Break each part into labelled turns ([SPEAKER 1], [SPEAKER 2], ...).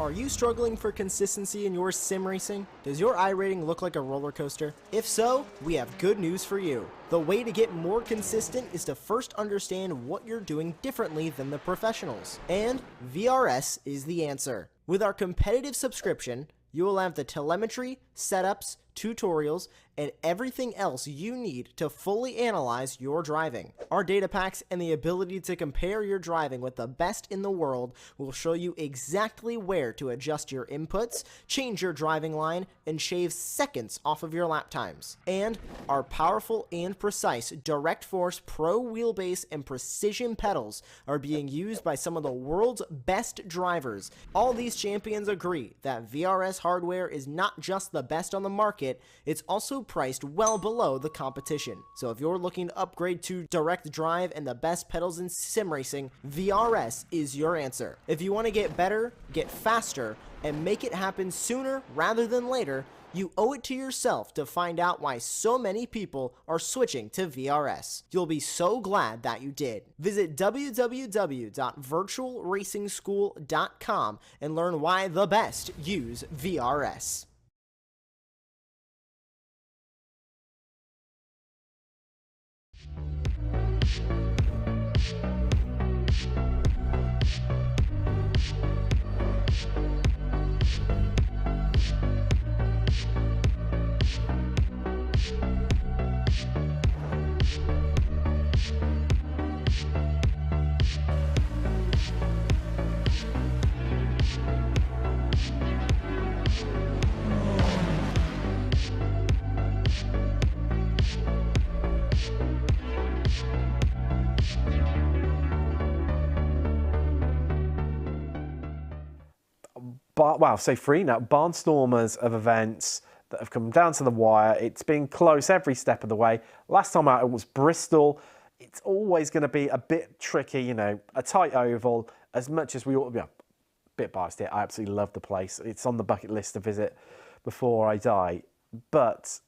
[SPEAKER 1] Are you struggling for consistency in your sim racing? Does your iRating look like a roller coaster? If so, we have good news for you. The way to get more consistent is to first understand what you're doing differently than the professionals. And VRS is the answer. With our competitive subscription, you will have the telemetry, setups, tutorials, and everything else you need to fully analyze your driving. Our data packs and the ability to compare your driving with the best in the world will show you exactly where to adjust your inputs, change your driving line, and shave seconds off of your lap times. And our powerful and precise Direct Force Pro wheelbase and precision pedals are being used by some of the world's best drivers. All these champions agree that VRS hardware is not just the best on the market, it's also priced well below the competition. So if you're looking to upgrade to direct drive and the best pedals in sim racing, VRS is your answer. If you want to get better, get faster, and make it happen sooner rather than later, you owe it to yourself to find out why so many people are switching to VRS. You'll be so glad that you did. Visit www.virtualracingschool.com and learn why the best use VRS.
[SPEAKER 2] So 3 now, barnstormers of events that have come down to the wire. It's been close every step of the way. Last time out it was Bristol. It's always going to be a bit tricky, you know, a tight oval. As much as we ought to be a bit biased here, I absolutely love the place. It's on the bucket list to visit before I die. But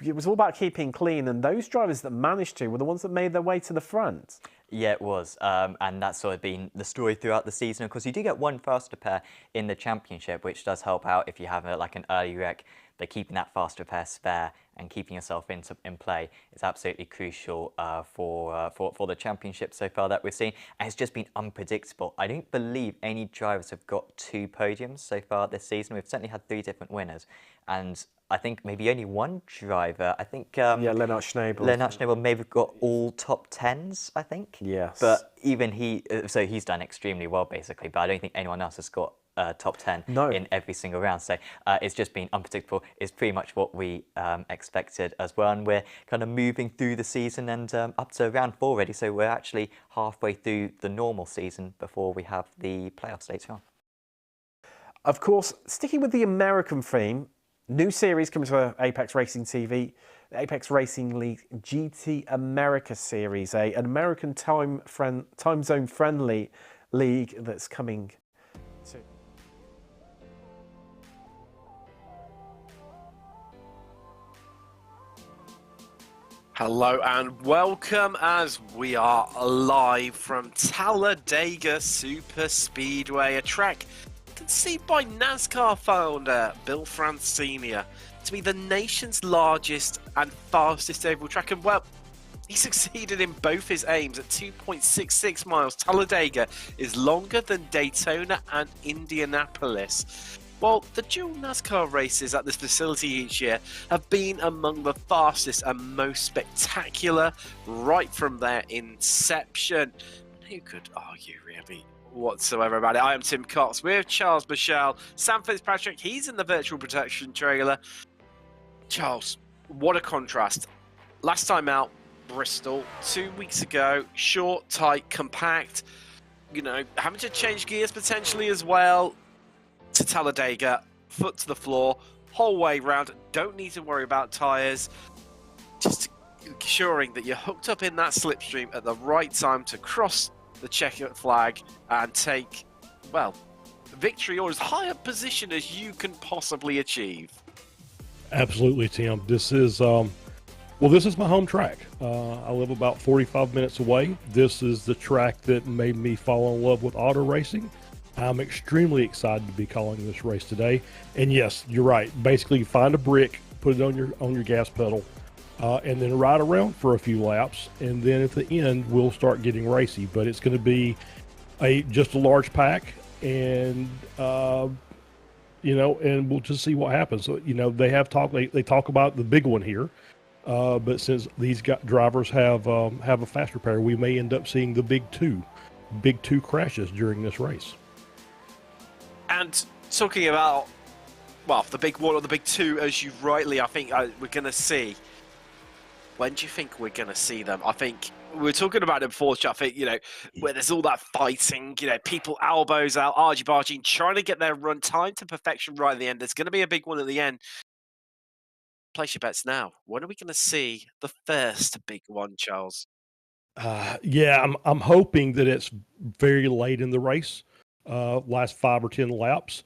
[SPEAKER 2] it was all about keeping clean, and those drivers that managed to were the ones that made their way to the front.
[SPEAKER 3] Yeah, it was. And that's sort of been the story throughout the season. Of course, you do get one faster pair in the championship, which does help out if you have like an early wreck. But keeping that faster pair spare and keeping yourself in play is absolutely crucial for the championship so far that we've seen. And it's just been unpredictable. I don't believe any drivers have got 2 podiums so far this season. We've certainly had 3 different winners. And I think maybe only one driver, I think...
[SPEAKER 2] yeah, Lennart Schnabel.
[SPEAKER 3] Lennart Schnabel maybe got all top 10s, I think.
[SPEAKER 2] Yes.
[SPEAKER 3] But even he, so he's done extremely well, basically. But I don't think anyone else has got top 10 in every single round. So it's just been unpredictable. It's pretty much what we expected as well. And we're kind of moving through the season and up to round 4 already. So we're actually halfway through the normal season before we have the playoffs later on.
[SPEAKER 2] Of course, sticking with the American theme, new series comes to Apex Racing TV, the Apex Racing League GT America Series, an American time zone friendly league that's coming soon.
[SPEAKER 4] Hello and welcome as we are live from Talladega Super Speedway, a track conceived by NASCAR founder Bill France Sr. to be the nation's largest and fastest oval track, and well, he succeeded in both his aims at 2.66 miles. Talladega is longer than Daytona and Indianapolis. Well, the dual NASCAR races at this facility each year have been among the fastest and most spectacular right from their inception. Who could argue, really, whatsoever about it? I am Tim Cox with Charles Michelle, Sam Fitzpatrick. He's in the virtual protection trailer. Charles, what a contrast. Last time out, Bristol. 2 weeks ago, short, tight, compact. You know, having to change gears potentially as well. To Talladega, foot to the floor, whole way round. Don't need to worry about tyres. Just ensuring that you're hooked up in that slipstream at the right time to cross the checkered flag and take, well, victory or as high a position as you can possibly achieve.
[SPEAKER 5] Absolutely, Tim. This is this is my home track. I live about 45 minutes away. This is the track that made me fall in love with auto racing. I'm extremely excited to be calling this race today. And yes, you're right. Basically, find a brick, put it on your gas pedal, and then ride around for a few laps. And then at the end, we'll start getting racy. But it's going to be just a large pack, and and we'll just see what happens. So they talk about the big one here. But since these drivers have a faster pair, we may end up seeing the big two crashes during this race.
[SPEAKER 4] And talking about, well, the big one or the big two, as you rightly, I think we're going to see. When do you think we're going to see them? I think we were talking about it before, I think, where there's all that fighting, people elbows out, argy-bargy, trying to get their run time to perfection right at the end. There's going to be a big one at the end. Place your bets now. When are we going to see the first big one, Charles?
[SPEAKER 5] I'm hoping that it's very late in the race, last 5 or 10 laps.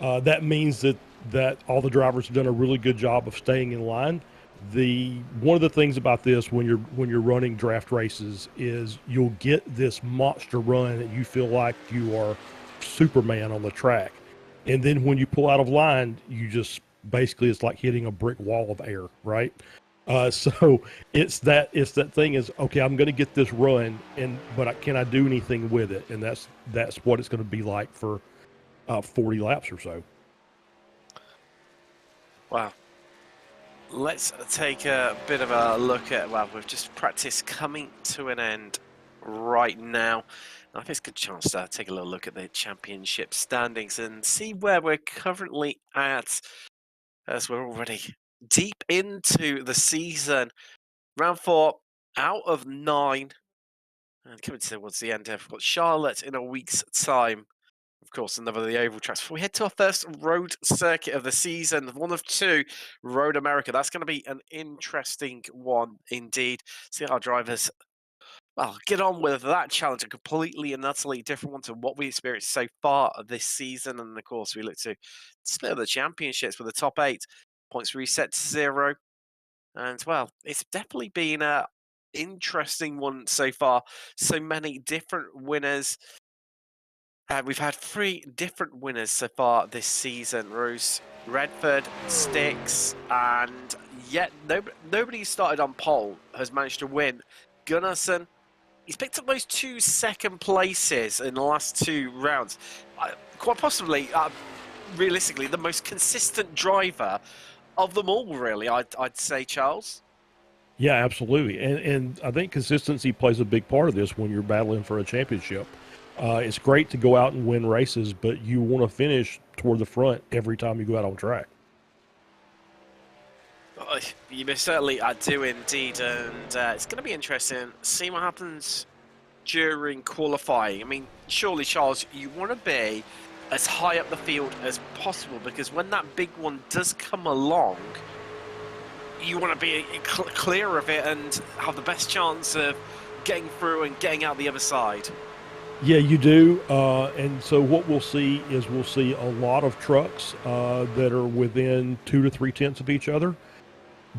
[SPEAKER 5] That means that all the drivers have done a really good job of staying in line. One of the things about this when you're running draft races is you'll get this monster run and you feel like you are Superman on the track, and then when you pull out of line, you just basically it's like hitting a brick wall of air, right? So it's that thing is, okay, I'm going to get this run, but can I do anything with it? And that's what it's going to be like for 40 laps or so.
[SPEAKER 4] Wow. Let's take a bit of a look at, well, we've just practiced coming to an end right now. I think it's a good chance to take a little look at the championship standings and see where we're currently at, as we're already deep into the season. Round 4 out of 9, and coming towards the end, we've got Charlotte in a week's time. Of course, another of the oval tracks. Before we head to our first road circuit of the season, one of 2, Road America. That's going to be an interesting one indeed. See our drivers, well, get on with that challenge, a completely and utterly different one to what we experienced so far this season. And of course, we look to split the championships with the top 8. Points reset to 0. And well, it's definitely been interesting one so far. So many different winners. We've had 3 different winners so far this season, Bruce. Redford, Styx, and yet nobody started on pole has managed to win. Gunnarsson, he's picked up those 2 second places in the last 2 rounds. Quite possibly, realistically, the most consistent driver of them all, really, I'd say, Charles.
[SPEAKER 5] Yeah, absolutely. And I think consistency plays a big part of this when you're battling for a championship. It's great to go out and win races, but you want to finish toward the front every time you go out on track.
[SPEAKER 4] You certainly do indeed, and it's going to be interesting. See what happens during qualifying. I mean, surely, Charles, you want to be as high up the field as possible, because when that big one does come along, you want to be clear of it and have the best chance of getting through and getting out the other side.
[SPEAKER 5] Yeah, you do. And so what we'll see is we'll see a lot of trucks that are within 2 to 3 tenths of each other.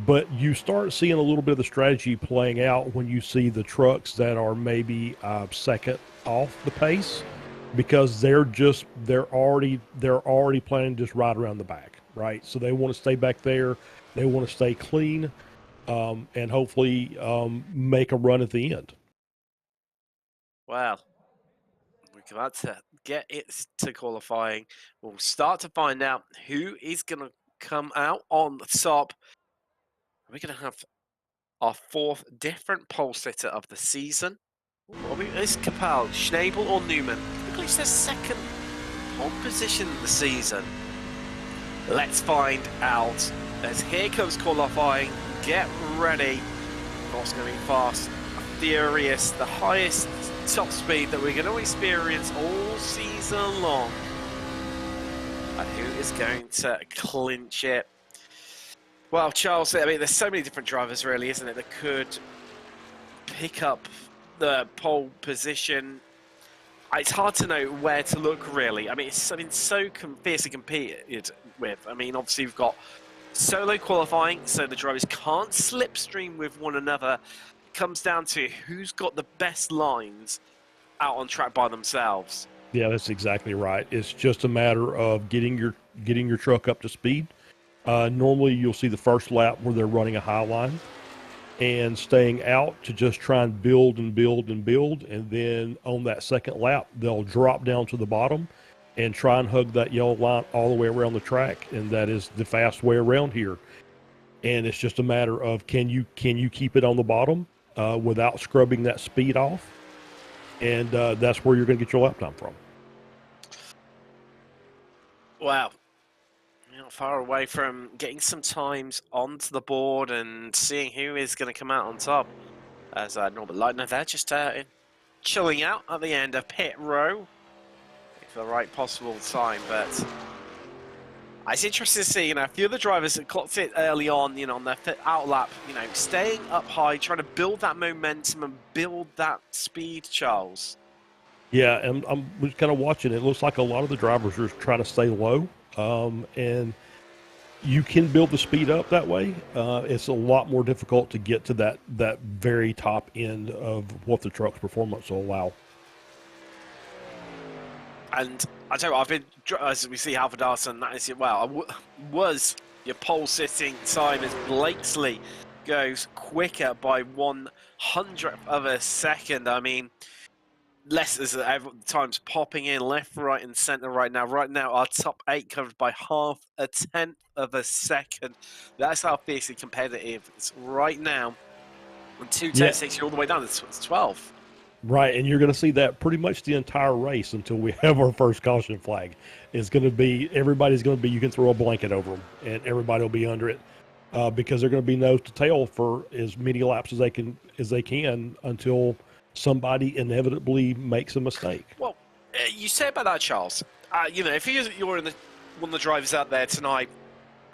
[SPEAKER 5] But you start seeing a little bit of the strategy playing out when you see the trucks that are maybe second off the pace, because they're already planning to just ride around the back, right? So they want to stay back there, they want to stay clean, and hopefully make a run at the end.
[SPEAKER 4] Well, we're about to get it to qualifying. We'll start to find out who is going to come out on the top. We're going to have our 4th different pole sitter of the season. Is Capel, Schnabel or Newman? At least their 2nd pole position of the season. Let's find out. As here comes qualifying. Get ready. What's going to be fast, furious, the highest top speed that we're going to experience all season long. And who is going to clinch it? Well, Charles, I mean, there's so many different drivers, really, isn't it, that could pick up the pole position. It's hard to know where to look, really. I mean, it's so fiercely competed with. I mean, obviously, we've got solo qualifying, so the drivers can't slipstream with one another. It comes down to who's got the best lines out on track by themselves.
[SPEAKER 5] Yeah, that's exactly right. It's just a matter of getting your truck up to speed. Normally, you'll see the first lap where they're running a high line and staying out to just try and build and build and build. And then on that second lap, they'll drop down to the bottom and try and hug that yellow line all the way around the track. And that is the fast way around here. And it's just a matter of can you keep it on the bottom without scrubbing that speed off? And that's where you're going to get your lap time from.
[SPEAKER 4] Wow. Not far away from getting some times onto the board and seeing who is going to come out on top. As Norbert Leitner there, just chilling out at the end of pit row for the right possible time. But it's interesting to see, a few of the drivers that clocked it early on, on their out lap, staying up high, trying to build that momentum and build that speed, Charles.
[SPEAKER 5] Yeah, and I'm just kind of watching. It looks like a lot of the drivers are trying to stay low, and you can build the speed up that way. It's a lot more difficult to get to that very top end of what the truck's performance will allow.
[SPEAKER 4] And I tell you what, I've been, as we see Halford Arson, that is, was your pole sitting time as Blakesley goes quicker by 1/100th of a second. I mean, Leicester's times popping in left, right, and centre right now. Right now, our top 8 covered by 0.5 of a second. That's how fiercely competitive it's right now. And 2:10 takes you all the way down to 12.
[SPEAKER 5] Right, and you're going to see that pretty much the entire race until we have our first caution flag. It's going to be, everybody's going to be, you can throw a blanket over them, and everybody will be under it because they're going to be nose to tail for as many laps as they can until somebody inevitably makes a mistake.
[SPEAKER 4] Well, you say about that, Charles. If you're one of the drivers out there tonight,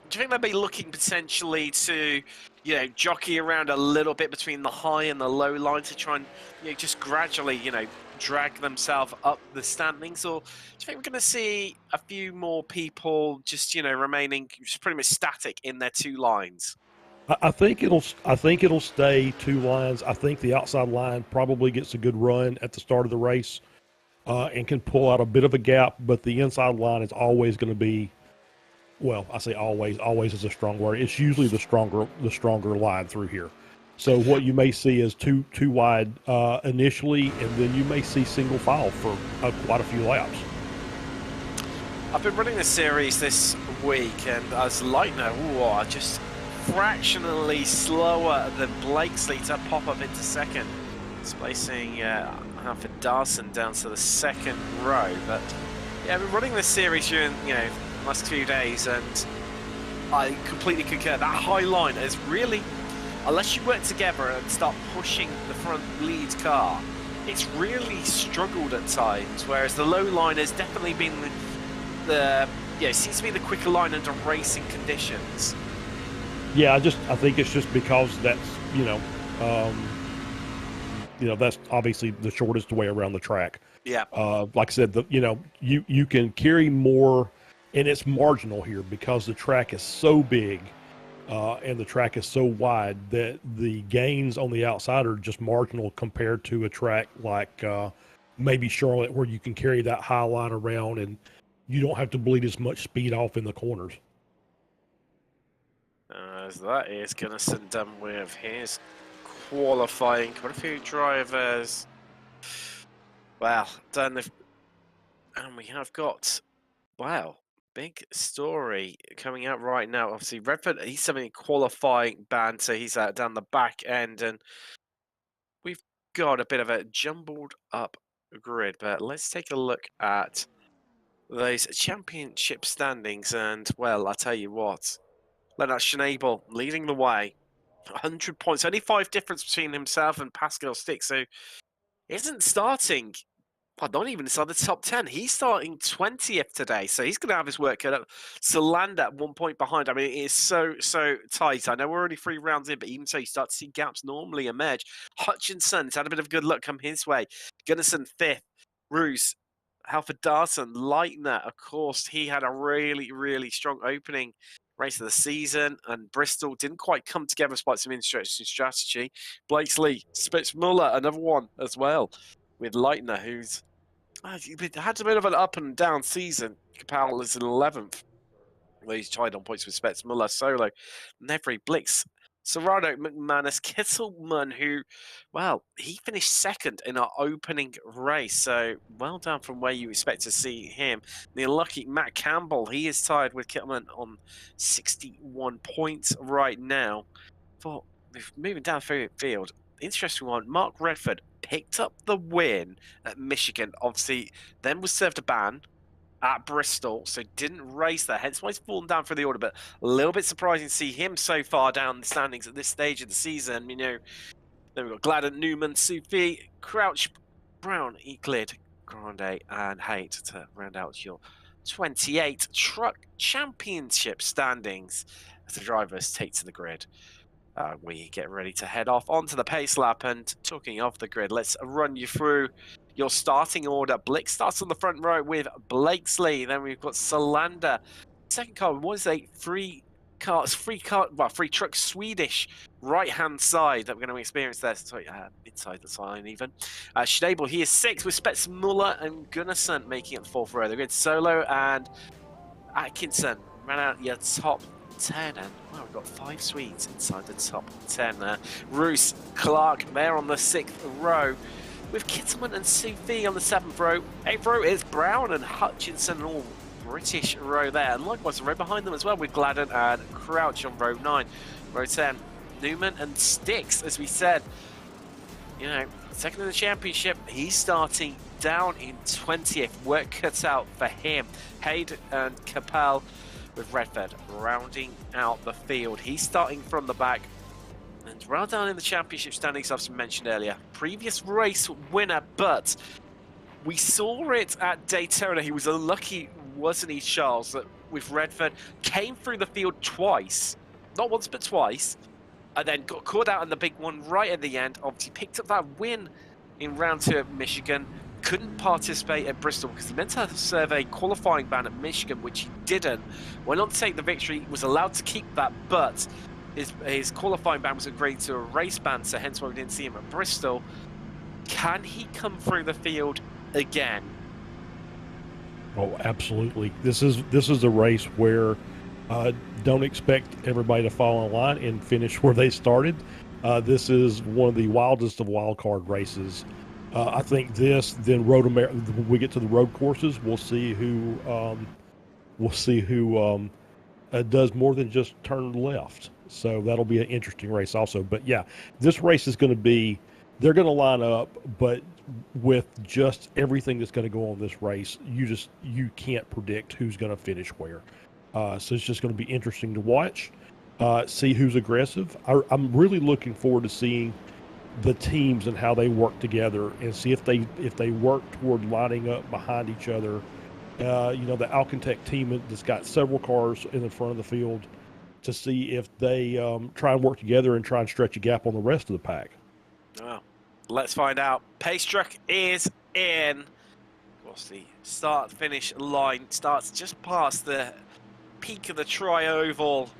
[SPEAKER 4] do you think they'll be looking potentially to, jockey around a little bit between the high and the low line to try and, just gradually, drag themselves up the standings? Or do you think we're going to see a few more people just, remaining just pretty much static in their 2 lines?
[SPEAKER 5] I think it'll stay 2 lines. I think the outside line probably gets a good run at the start of the race, and can pull out a bit of a gap. But the inside line is always going to be, well, I say always. Always is a strong word. It's usually the stronger line through here. So what you may see is too wide initially, and then you may see single file for quite a few laps.
[SPEAKER 4] I've been running the series this week, and as Leitner, just fractionally slower than Blakesley to pop up into second, displacing Alfred Darson down to the second row. But yeah, I've been running this series during the last few days, and I completely concur. That high line is really, unless you work together and start pushing the front lead car, it's really struggled at times. Whereas the low line has definitely been seems to be the quicker line under racing conditions.
[SPEAKER 5] Yeah, I think it's just because that's that's obviously the shortest way around the track.
[SPEAKER 4] Yeah.
[SPEAKER 5] Like I said, you can carry more, and it's marginal here because the track is so big, and the track is so wide that the gains on the outside are just marginal compared to a track like maybe Charlotte, where you can carry that high line around and you don't have to bleed as much speed off in the corners.
[SPEAKER 4] As that is Gunnison done with his qualifying. Quite a few drivers, well, done. And we have got, wow, big story coming out right now. Obviously, Redford, he's having a qualifying ban, so he's down the back end. And we've got a bit of a jumbled up grid. But let's take a look at those championship standings. And, well, I tell you what, Lennart Schnabel leading the way, 100 points, only 5 difference between himself and Pascal Stick, so isn't starting, well, not even inside the top 10. He's starting 20th today, so he's going to have his work cut up. Solanda at 1 point behind. I mean, it is so tight. I know we're already 3 rounds in, but even so, you start to see gaps normally emerge. Hutchinson's had a bit of good luck come his way. Gunnison 5th. Roos, Halford Darson, Leitner, of course, he had a really strong opening race of the season, and Bristol didn't quite come together despite some interesting strategy. Blakesley, Spitzmuller, another one as well, with Leitner, who's had a bit of an up and down season. Capel is in 11th. Well, he's tied on points with Spitzmuller, Solo, Nevry, Blix, Serrano, McManus, Kittelman, who, well, he finished second in our opening race. So well done from where you expect to see him. The unlucky Matt Campbell, he is tied with Kittelman on 61 points right now. But moving down through the field, interesting one. Mark Redford picked up the win at Michigan. Obviously, then was served a ban at Bristol, so didn't race there, hence why he's fallen down for the order. But a little bit surprising to see him so far down the standings at this stage of the season. Then we've got Gladden, Newman, Sufi, Crouch, Brown, Euclid, Grande, and Haight to round out your 28 Truck Championship standings as the drivers take to the grid. We get ready to head off onto the pace lap. And talking of the grid, let's run you through your starting order. Blick starts on the front row with Blakesley. Then we've got Solanda. Second car was a free truck Swedish right-hand side that we're going to experience there. Sorry, inside the line even. Schnabel, he is 6th with Spitzmuller and Gunnarsson making it the 4th row. The grid Solo and Atkinson ran out your top 10, and well, we've got 5 Swedes inside the top 10 there. Roos, Clark, there on the 6th row, with Kittelman and Sufi on the 7th row. 8th row is Brown and Hutchinson, all British row there. And likewise, the row behind them as well, with Gladden and Crouch on row 9. Row 10, Newman and Sticks, as we said. Second in the championship, he's starting down in 20th. Work cut out for him. Hayden and Capel with Redford rounding out the field. He's starting from the back. And right down in the championship standings, I've mentioned earlier, previous race winner, but we saw it at Daytona. He was unlucky, wasn't he, Charles, that with Redford came through the field twice, not once but twice, and then got caught out in the big one right at the end. Obviously picked up that win in round 2 at Michigan. Couldn't participate at Bristol because he meant to serve a qualifying ban at Michigan, which he didn't. Went on to take the victory, was allowed to keep that, but his qualifying ban was agreed to a race ban, so hence why we didn't see him at Bristol. Can he come through the field again?
[SPEAKER 5] Oh, absolutely. This is a race where don't expect everybody to fall in line and finish where they started. This is one of the wildest of wild card races. I think this, then when we get to the road courses, we'll see who does more than just turn left. So that'll be an interesting race also. But yeah, this race is going to be, they're going to line up, but with just everything that's going to go on this race, you can't predict who's going to finish where. So it's just going to be interesting to watch, see who's aggressive. I'm really looking forward to seeing the teams and how they work together, and see if they work toward lining up behind each other. The Alcantech team that's got several cars in the front of the field, to see if they try and work together and try and stretch a gap on the rest of the pack.
[SPEAKER 4] Well, let's find out. Pace truck is in. Of course, the start-finish line starts just past the peak of the tri-oval.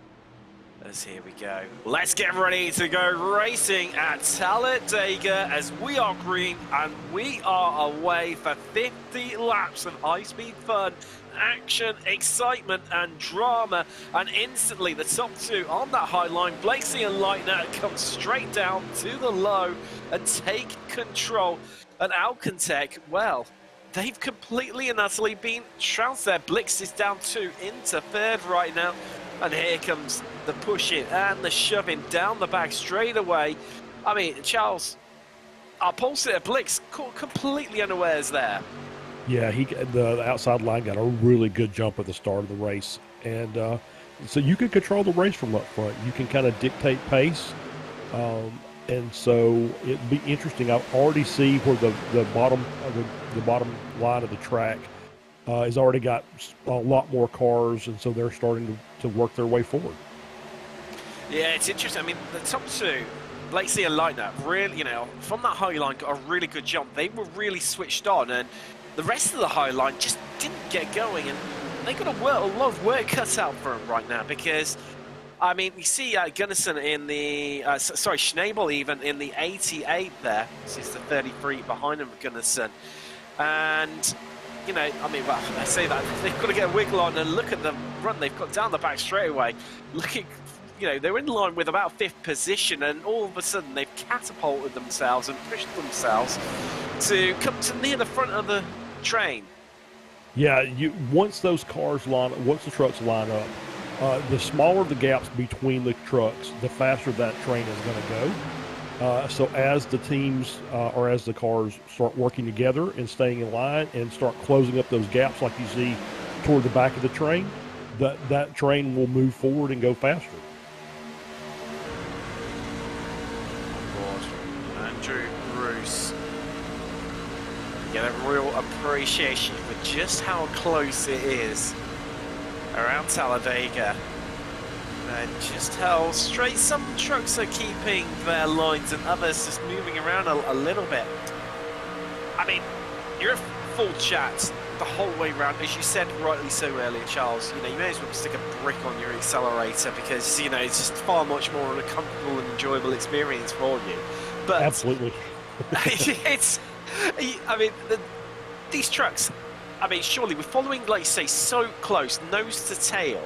[SPEAKER 4] As here we go. Let's get ready to go racing at Talladega, as we are green and we are away for 50 laps of high-speed fun, action, excitement and drama. And instantly the top two on that high line, Blakesy and Leitner, come straight down to the low and take control. And Alcantech, well, they've completely and utterly been trounced there. Blix is down 2 into 3rd right now. And here comes the pushing and the shoving down the back straight away. I mean, Charles, our pole sitter Blix caught completely unawares there.
[SPEAKER 5] Yeah, the outside line got a really good jump at the start of the race. And so you can control the race from up front. You can kind of dictate pace. And so it'd be interesting. I already see where the bottom line of the track has already got a lot more cars, and so they're starting to work their way forward.
[SPEAKER 4] Yeah, it's interesting. I mean, the top two, Blakesy and Leitner, really, from that high line got a really good jump. They were really switched on, and the rest of the high line just didn't get going, and they got a lot of work cut out for them right now, because I mean, we see Gunnison in the, Schnabel even in the 88 there. This is the 33 behind him, Gunnison. And, I mean, well, I say that, they've got to get a wiggle on, and look at the run they've got down the back straightaway. Looking, they're in line with about 5th position, and all of a sudden they've catapulted themselves and pushed themselves to come to near the front of the train.
[SPEAKER 5] Yeah, once the trucks line up, the smaller the gaps between the trucks, the faster that train is going to go. So as the teams or as the cars start working together and staying in line and start closing up those gaps like you see toward the back of the train, that train will move forward and go faster.
[SPEAKER 4] Andrew Bruce. Get a real appreciation for just how close it is around Talladega, and just how straight some trucks are keeping their lines and others just moving around a little bit. I mean, you're a full chat the whole way around, as you said rightly so earlier, Charles. You may as well stick a brick on your accelerator, because it's just far much more of a comfortable and enjoyable experience for you. But
[SPEAKER 5] absolutely,
[SPEAKER 4] these trucks, I mean, surely we're following, like you say, so close, nose to tail.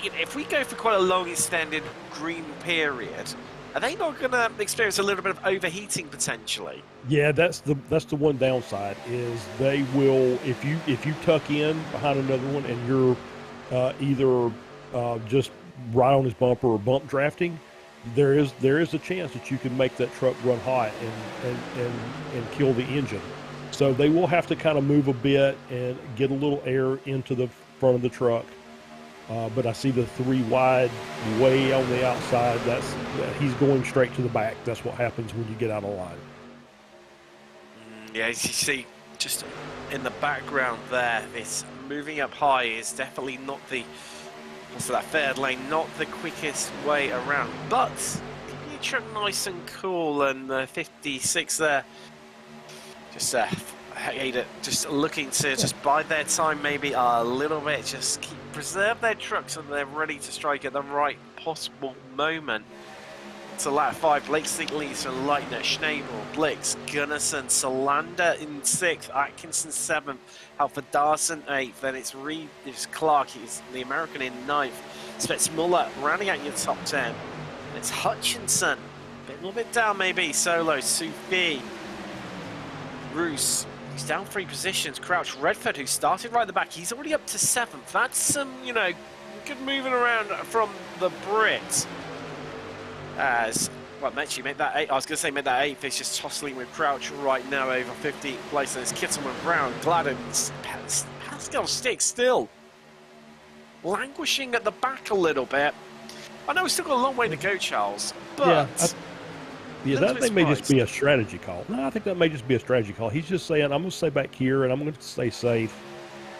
[SPEAKER 4] If we go for quite a long extended green period, are they not going to experience a little bit of overheating potentially?
[SPEAKER 5] Yeah, that's the one downside, is they will, if you tuck in behind another one and you're either just right on his bumper or bump drafting, there is a chance that you can make that truck run hot and kill the engine. So they will have to kind of move a bit and get a little air into the front of the truck. But I see the 3 wide way on the outside. He's going straight to the back. That's what happens when you get out of line.
[SPEAKER 4] Yeah, as you see, just in the background there, this moving up high is definitely not that 3rd lane, not the quickest way around. But keeping your truck nice and cool, and 56 there. Just Ada just looking to just bide their time maybe a little bit, just preserve their trucks so they're ready to strike at the right possible moment. To lap 5, Blake Stiglitz and Leitner, Schnabel, Blix, Gunnarsson, Solander in 6th, Atkinson 7th, Alfred Darson 8th, then it's Reed, it's Clark, he's the American in 9th, Spitzmuller rounding out your top 10, it's Hutchinson, a little bit down maybe, Solo, Sufi, Roos, he's down 3 positions, Crouch, Redford, who started right at the back, he's already up to 7th, that's some, you know, good moving around from the Brits. As well, Mechie made that 8th. I was going to say made that 8th. It's just tussling with Crouch right now over 15th place. And it's Kittelman, Brown, Gladden, Pascal Stick still languishing at the back a little bit. I know we've still got a long way to go, Charles, but
[SPEAKER 5] that may just be a strategy call. No, I think that may just be a strategy call. He's just saying, I'm going to stay back here and I'm going to stay safe.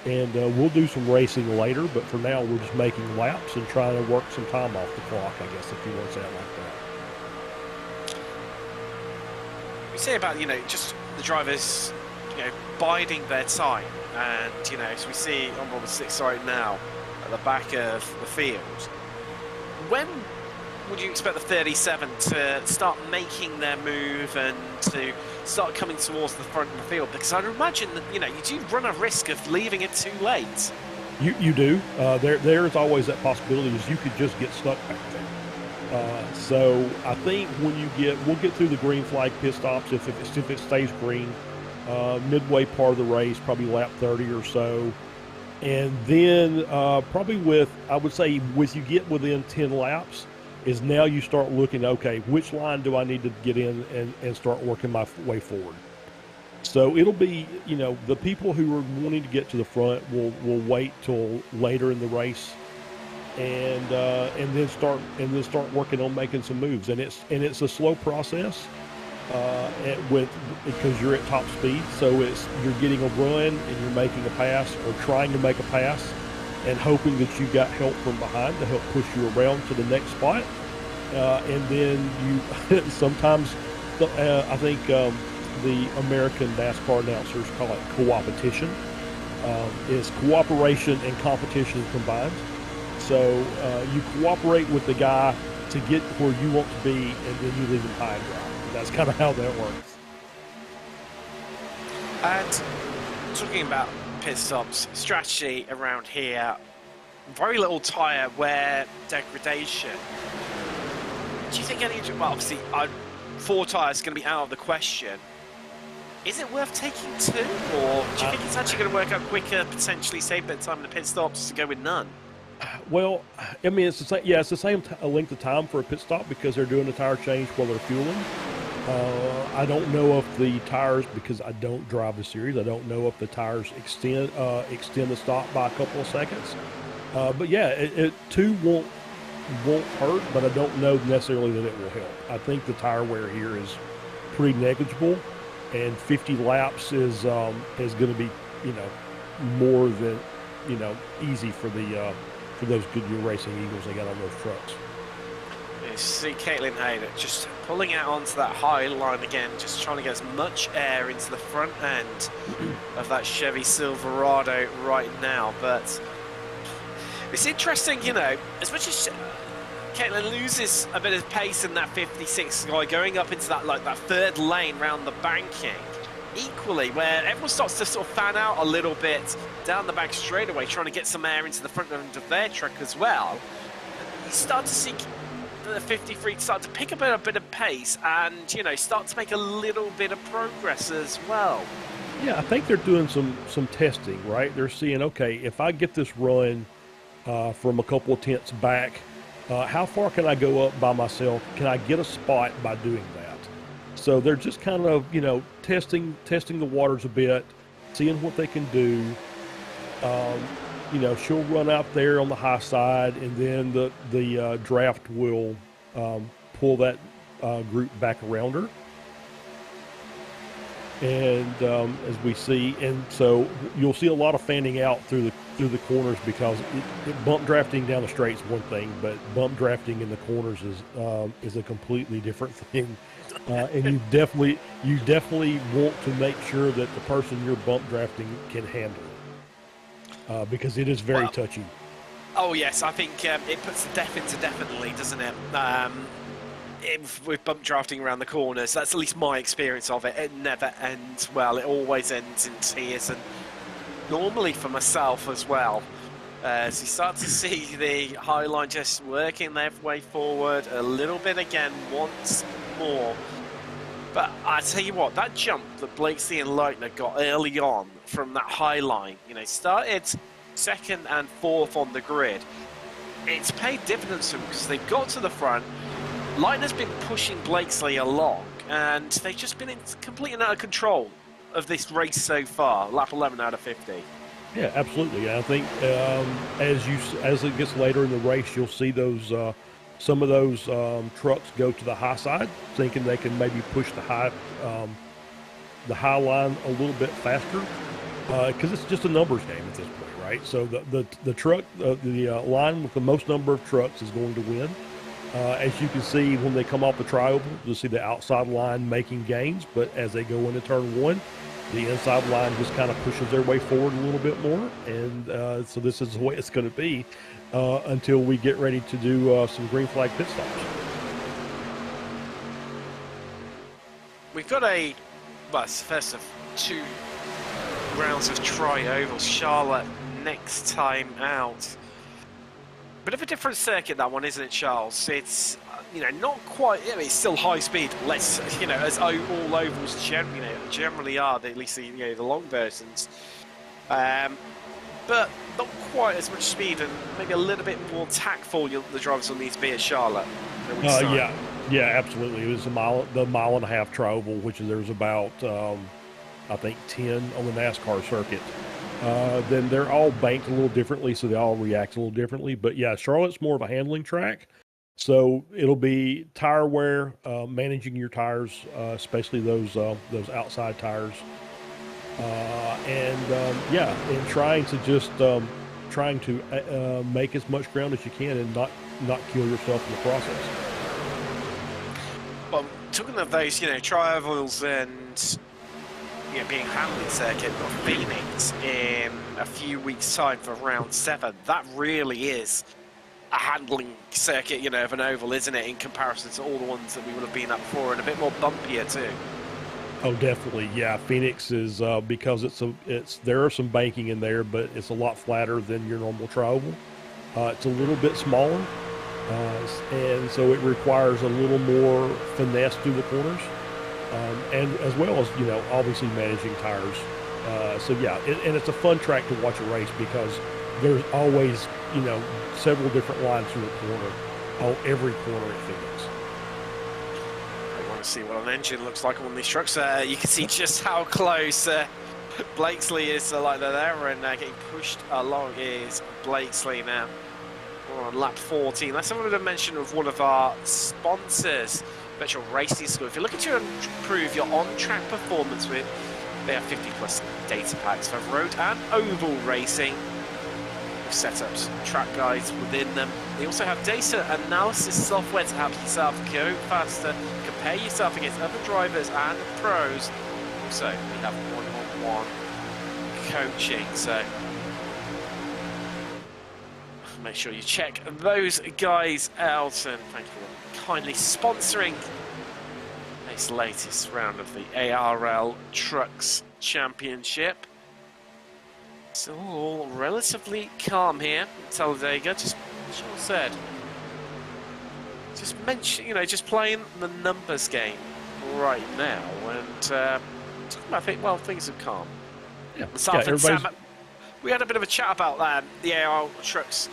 [SPEAKER 5] And we'll do some racing later, but for now we're just making laps and trying to work some time off the clock, I guess, if you want to say it like that.
[SPEAKER 4] We say about, you know, just the drivers, you know, biding their time. And, you know, as we see on board 6 right now at the back of the field, when would you expect the 37 to start making their move and to start coming towards the front of the field? Because I'd imagine that, you know, you do run a risk of leaving it too late.
[SPEAKER 5] You do. There's always that possibility is you could just get stuck back there. So I think when we'll get through the green flag pit stops if it stays green, midway part of the race, probably lap 30 or so. And then probably I would say you get within 10 laps, is now you start looking, okay, which line do I need to get in and start working my way forward? So it'll be, you know, the people who are wanting to get to the front will wait till later in the race and then start working on making some moves. And it's a slow process because you're at top speed. So you're getting a run and you're making a pass or trying to make a pass, and hoping that you got help from behind to help push you around to the next spot. And then you sometimes, I think the American NASCAR announcers call it co-opetition. Is cooperation and competition combined. So you cooperate with the guy to get where you want to be, and then you leave him high and dry. That's kind of how that works.
[SPEAKER 4] And talking about pit stops, strategy around here, very little tyre wear degradation. Do you think well, obviously 4 tyres is going to be out of the question. Is it worth taking 2, or do you think it's actually going to work out quicker, potentially save a bit of time in the pit stops to go with none?
[SPEAKER 5] Well, I mean, it's the same. Yeah, it's the same length of time for a pit stop because they're doing the tire change while they're fueling. I don't know if the tires, because I don't drive the series, I don't know if the tires extend the stop by a couple of seconds. But yeah, 2 won't hurt, but I don't know necessarily that it will help. I think the tire wear here is pretty negligible, and 50 laps is going to be, you know, more than, you know, easy for those Goodyear Racing Eagles they got on those trucks.
[SPEAKER 4] You see Caitlin Hayden just pulling out onto that high line again, just trying to get as much air into the front end of that Chevy Silverado right now. But it's interesting, you know, as much as Caitlin loses a bit of pace in that 56 guy going up into that that 3rd lane round the banking, equally where everyone starts to sort of fan out a little bit down the back straightaway, trying to get some air into the front end of their truck as well. You start to see the 53 start to pick up a bit of pace and, you know, start to make a little bit of progress as well.
[SPEAKER 5] Yeah, I think they're doing some testing, right? They're seeing, okay, if I get this run from a couple of tenths back, how far can I go up by myself? Can I get a spot by doing that? So they're just kind of, you know, testing the waters a bit, seeing what they can do. You know, she'll run out there on the high side, and then the draft will pull that group back around her. And as we see, and so you'll see a lot of fanning out through the corners, because bump drafting down the straight is one thing, but bump drafting in the corners is a completely different thing. And you definitely want to make sure that the person you're bump drafting can handle it, because it is very touchy.
[SPEAKER 4] Oh yes, I think it puts the death into definitely, doesn't it? With bump drafting around the corners, that's at least my experience of it. It never ends well. It always ends in tears, and normally for myself as well. So you start to see the high line just working their way forward a little bit again once more. But I tell you what, that jump that Blakesley and Leitner got early on from that high line, started second and fourth on the grid. It's paid dividends to them because they've got to the front. Leitner's been pushing Blakesley along, and they've just been in complete and utter control of this race so far. Lap 11 out of 50.
[SPEAKER 5] Yeah, absolutely. I think as it gets later in the race, you'll see those some of those trucks go to the high side, thinking they can maybe push the high line a little bit faster, because it's just a numbers game at this point, right? So the truck, the line with the most number of trucks is going to win. As you can see, when they come off the trioval, you'll see the outside line making gains, but as they go into turn one, the inside line just kind of pushes their way forward a little bit more, and so this is the way it's going to be until we get ready to do some green flag pit stops.
[SPEAKER 4] We've got first of 2 rounds of tri-ovals. Charlotte next time out. Bit of a different circuit, that one, isn't it, Charles? It's not quite. It's still high speed. As all ovals generally are. At least the long versions, but not quite as much speed, and maybe a little bit more tactful. The drivers will need to be at Charlotte.
[SPEAKER 5] Yeah, absolutely. It was the mile and a half tri-oval, which there's about I think 10 on the NASCAR circuit. Then they're all banked a little differently, so they all react a little differently. But yeah, Charlotte's more of a handling track, so it'll be tire wear, managing your tires, especially those outside tires, and trying to make as much ground as you can and not kill yourself in the process.
[SPEAKER 4] Well, talking of those, tri-ovals and being handling circuit of Phoenix in a few weeks' time for round 7, that really is a handling circuit, of an oval, isn't it, in comparison to all the ones that we would have been up for, and a bit more bumpier too.
[SPEAKER 5] Oh, definitely, yeah. Phoenix is because there are some banking in there, but it's a lot flatter than your normal tri-oval. It's a little bit smaller, and so it requires a little more finesse through the corners. And as well as, obviously managing tires. So yeah, and it's a fun track to watch a race because there's always, several different lines through the corner, every corner at Phoenix.
[SPEAKER 4] I want to see what an engine looks like on one of these trucks. You can see just how close Blakesley is to Leitner there, and getting pushed along is Blakesley now. We're on lap 14. Let's have a bit of mention of one of our sponsors, Virtual Racing School. If you're looking to improve your on-track performance they have 50+ data packs for road and oval racing. We've set up some track guides within them. They also have data analysis software to help yourself go faster, compare yourself against other drivers and pros. Also, we have one-on-one coaching, so make sure you check those guys out, and thank you for kindly sponsoring this latest round of the ARL Trucks Championship. Still all relatively calm here in Talladega, just as Sean said. Just just playing the numbers game right now, and things are calm.
[SPEAKER 5] Yeah,
[SPEAKER 4] we had a bit of a chat about the ARL Trucks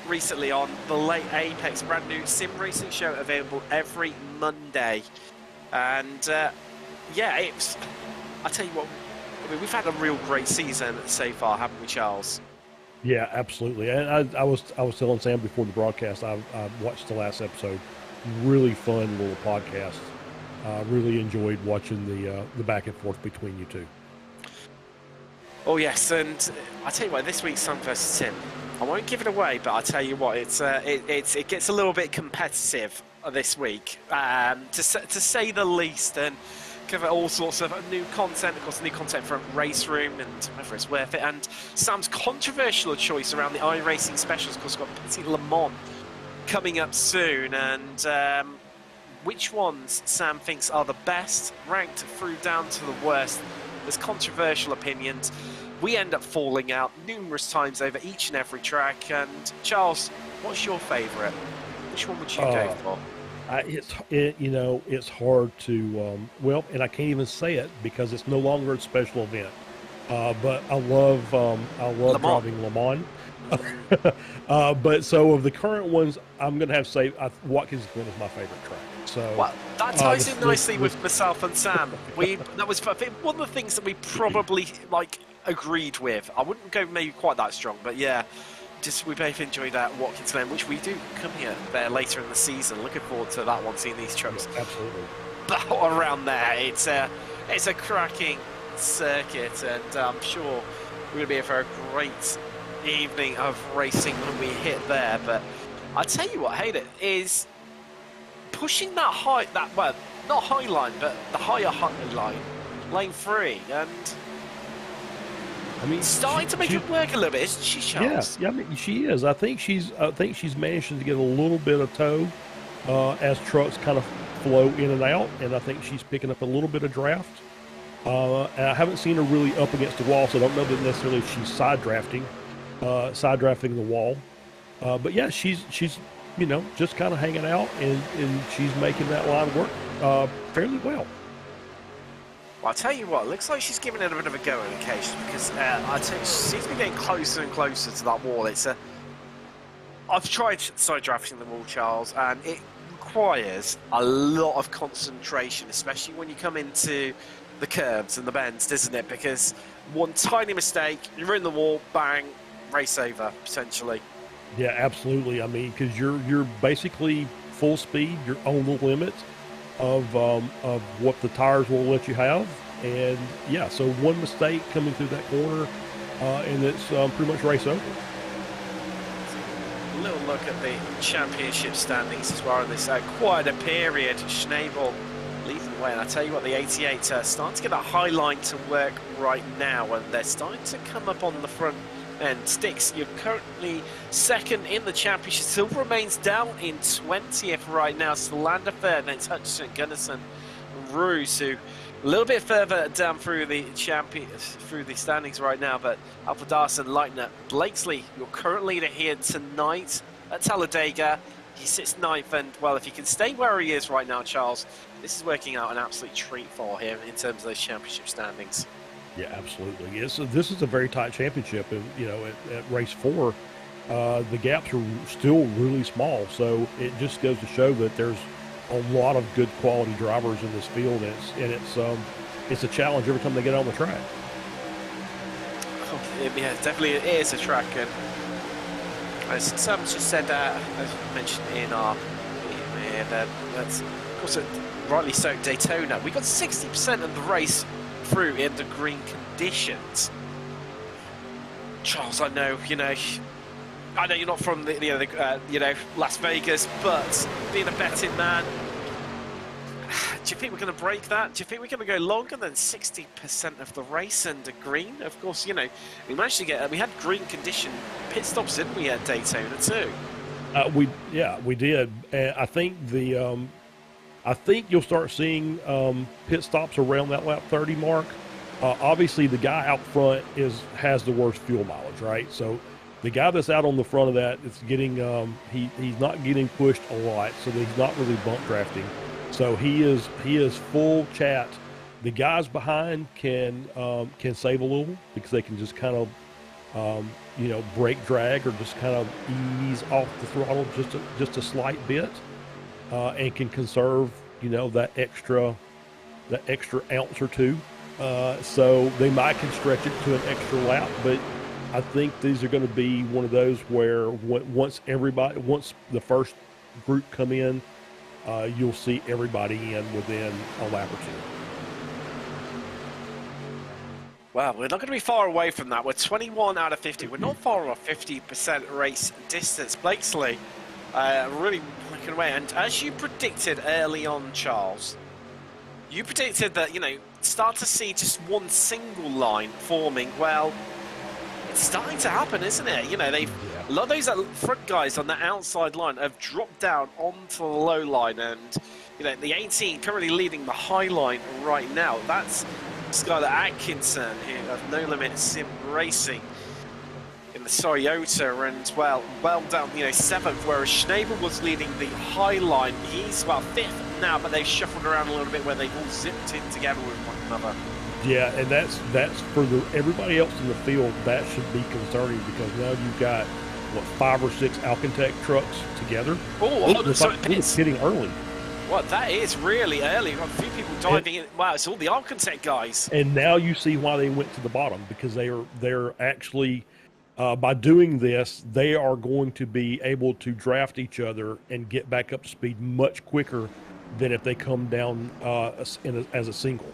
[SPEAKER 4] recently on the Late Apex, brand new sim racing show available every Monday. And I tell you what, we've had a real great season so far, haven't we, Charles?
[SPEAKER 5] Yeah, absolutely. And I was telling Sam before the broadcast, I watched the last episode. Really fun little podcast. Really enjoyed watching the back and forth between you two.
[SPEAKER 4] Oh yes, and I tell you what, this week's Sun vs Sim, I won't give it away, but I tell you what, it gets a little bit competitive this week, to say the least, and cover all sorts of new content, of course, new content from Race Room and whether it's worth it. And Sam's controversial choice around the iRacing specials, of course, we've got Petit Le Mans coming up soon, and which ones Sam thinks are the best, ranked through down to the worst. There's controversial opinions. We end up falling out numerous times over each and every track. And Charles, what's your favourite? Which one would you go for?
[SPEAKER 5] It's hard to well, and I can't even say it because it's no longer a special event. But I love driving Le Mans. But so of the current ones, I'm gonna have to say Watkins Glen is my favorite track. So
[SPEAKER 4] well, that ties in nicely with myself and Sam. That was one of the things that we probably agreed with. I wouldn't go maybe quite that strong, but yeah. We both enjoyed Watkins Glen, which we do come here there later in the season. Looking forward to that one, seeing these trucks.
[SPEAKER 5] Absolutely.
[SPEAKER 4] But around there, it's a cracking circuit, and I'm sure we're going to be here for a great evening of racing when we hit there. But I tell you what, Hayden, is pushing that not high line, but the higher high line, lane 3, and
[SPEAKER 5] I mean,
[SPEAKER 4] starting to make it work a little bit, isn't she, Charles?
[SPEAKER 5] Yeah, I mean, she is. I think she's managing to get a little bit of toe as trucks kind of flow in and out, and I think she's picking up a little bit of draft. And I haven't seen her really up against the wall, so I don't know that necessarily she's side drafting the wall. But yeah, she's just kind of hanging out, and she's making that line work fairly well.
[SPEAKER 4] Well, I'll tell you what, looks like she's giving it a bit of a go on occasion, because I tell you, she seems to be getting closer and closer to that wall. I've tried side drafting the wall, Charles, and it requires a lot of concentration, especially when you come into the curves and the bends, doesn't it? Because one tiny mistake, you're in the wall, bang, race over, potentially.
[SPEAKER 5] Yeah, absolutely. I mean, because you're basically full speed, you're on the limit of what the tires will let you have, and yeah, so one mistake coming through that corner, and it's pretty much race over.
[SPEAKER 4] A little look at the championship standings as well in this quieter period. Schnabel leading the way, and I tell you what, the 88 starting to get that high line to work right now, and they're starting to come up on the front. And Sticks, you're currently second in the championship. Still remains down in 20th right now. Solander third, then it's Hutchinson, Gunnison, Roos, who a little bit further down through the standings right now. But Alpha Darson, Leitner, Blakesley, your current leader here tonight at Talladega. He sits 9th, and well, if he can stay where he is right now, Charles, this is working out an absolute treat for him in terms of those championship standings.
[SPEAKER 5] Yeah, absolutely. Yeah, so this is a very tight championship, and at race 4, the gaps are still really small. So it just goes to show that there's a lot of good quality drivers in this field, and it's a challenge every time they get on the track.
[SPEAKER 4] Yeah, definitely it is a track, and as Sam just said, as mentioned in our that's of course rightly so Daytona. We got 60% of the race through in the green conditions. Charles, I know you're not from the Las Vegas, but being a betting man, do you think we're going to break that? Do you think we're going to go longer than 60% of the race under green? Of course, we managed to we had green condition pit stops, didn't we, at Daytona too?
[SPEAKER 5] We did. And I think I think you'll start seeing pit stops around that lap 30 mark. Obviously, the guy out front has the worst fuel mileage, right? So the guy that's out on the front of that is getting he's not getting pushed a lot, so he's not really bump drafting. So he is full chat. The guys behind can save a little because they can just kind of brake drag or just kind of ease off the throttle just a slight bit. And can conserve, that extra ounce or two. So they might can stretch it to an extra lap, but I think these are going to be one of those where once the first group come in, you'll see everybody in within a lap or two.
[SPEAKER 4] Well, we're not going to be far away from that. We're 21 out of 50. We're not far off 50% race distance. Blakesley, really working away. And as you predicted early on, Charles, you predicted that, start to see just one single line forming. Well, it's starting to happen, isn't it? A lot of those front guys on the outside line have dropped down onto the low line, and the 18 currently leading the high line right now. That's Skylar Atkinson, who of No Limit Sim Racing in the Toyota, and well down, 7th, whereas Schnabel was leading the high line. He's 5th now, but they've shuffled around a little bit where they've all zipped in together with one another.
[SPEAKER 5] Yeah, and that's for everybody else in the field. That should be concerning, because now you've got 5 or 6 Alcantech trucks together.
[SPEAKER 4] So
[SPEAKER 5] it's hitting early.
[SPEAKER 4] Well, that is really early. Got a few people diving in. Wow, it's all the Alcantech guys.
[SPEAKER 5] And now you see why they went to the bottom, because they're actually by doing this, they are going to be able to draft each other and get back up to speed much quicker than if they come down as a single.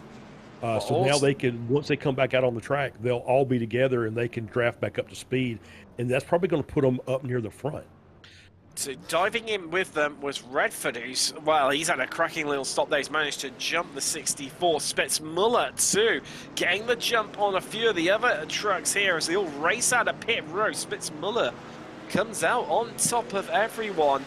[SPEAKER 5] So now they can, once they come back out on the track, they'll all be together and they can draft back up to speed, and that's probably going to put them up near the front.
[SPEAKER 4] So diving in with them was Redford, he's had a cracking little stop there. He's managed to jump the 64. Spitzmuller too, getting the jump on a few of the other trucks here as they all race out of pit road. Spitzmuller comes out on top of everyone.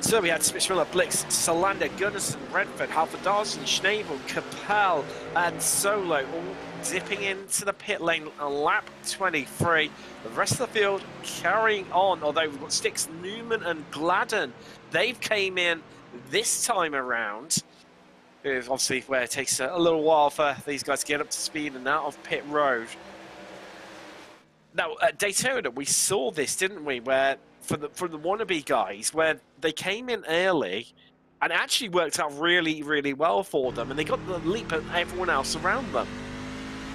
[SPEAKER 4] So we had Spitzmuller, Blix, Salander, Gunnarsson, Redford, Halford-Darson, Schnabel, Capel, and Solo all dipping into the pit lane on lap 23. The rest of the field carrying on, although we've got Stix, Newman, and Gladden. They've came in this time around. Obviously, where it takes a little while for these guys to get up to speed and out of pit road. Now, at Daytona, we saw this, didn't we, where for the wannabe guys, where they came in early and it actually worked out really, really well for them, and they got the leap at everyone else around them.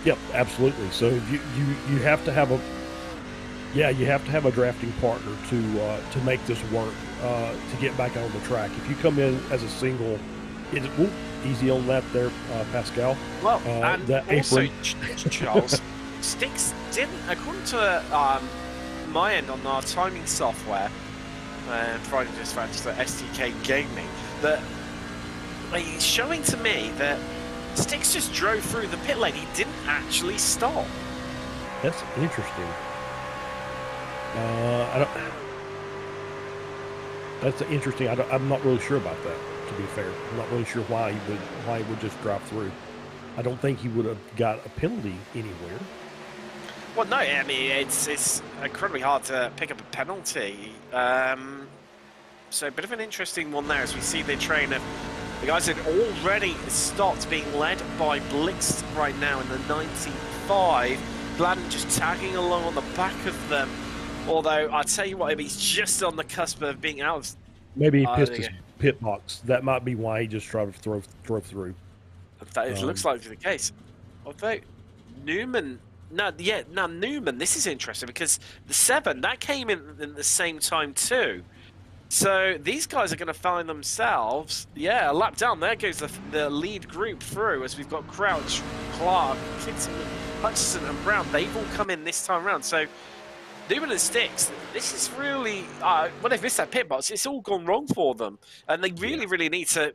[SPEAKER 5] Yep, absolutely. So you have to have a drafting partner to make this work, to get back on the track. If you come in as a single, easy on that there, Pascal.
[SPEAKER 4] Well, and
[SPEAKER 5] that
[SPEAKER 4] also,
[SPEAKER 5] apron.
[SPEAKER 4] Charles, Stix didn't, according to my end on our timing software, Friday just found the SDK Gaming, that he's showing to me that Stix just drove through the pit lane. He didn't actually stop.
[SPEAKER 5] That's interesting. That's interesting. I'm not really sure about that, to be fair. I'm not really sure why he would just drive through. I don't think he would have got a penalty anywhere.
[SPEAKER 4] Well, no, I mean, it's incredibly hard to pick up a penalty. So a bit of an interesting one there, as we see the train of the guys had already stopped, being led by Blix right now in the 95. Gladden just tagging along on the back of them. Although, I'll tell you what, if he's just on the cusp of being out of...
[SPEAKER 5] Maybe he pissed his pit box. That might be why he just drove through.
[SPEAKER 4] That looks like the case. Although, Newman... Now, Newman, this is interesting, because the 7, that came in the same time too. So these guys are going to find themselves, a lap down. There goes the lead group through, as we've got Crouch, Clark, Kitson, Hutchison, and Brown. They've all come in this time around. So Newman and Stix, this is really, when they've missed that pit box, it's all gone wrong for them. And they really, really need to,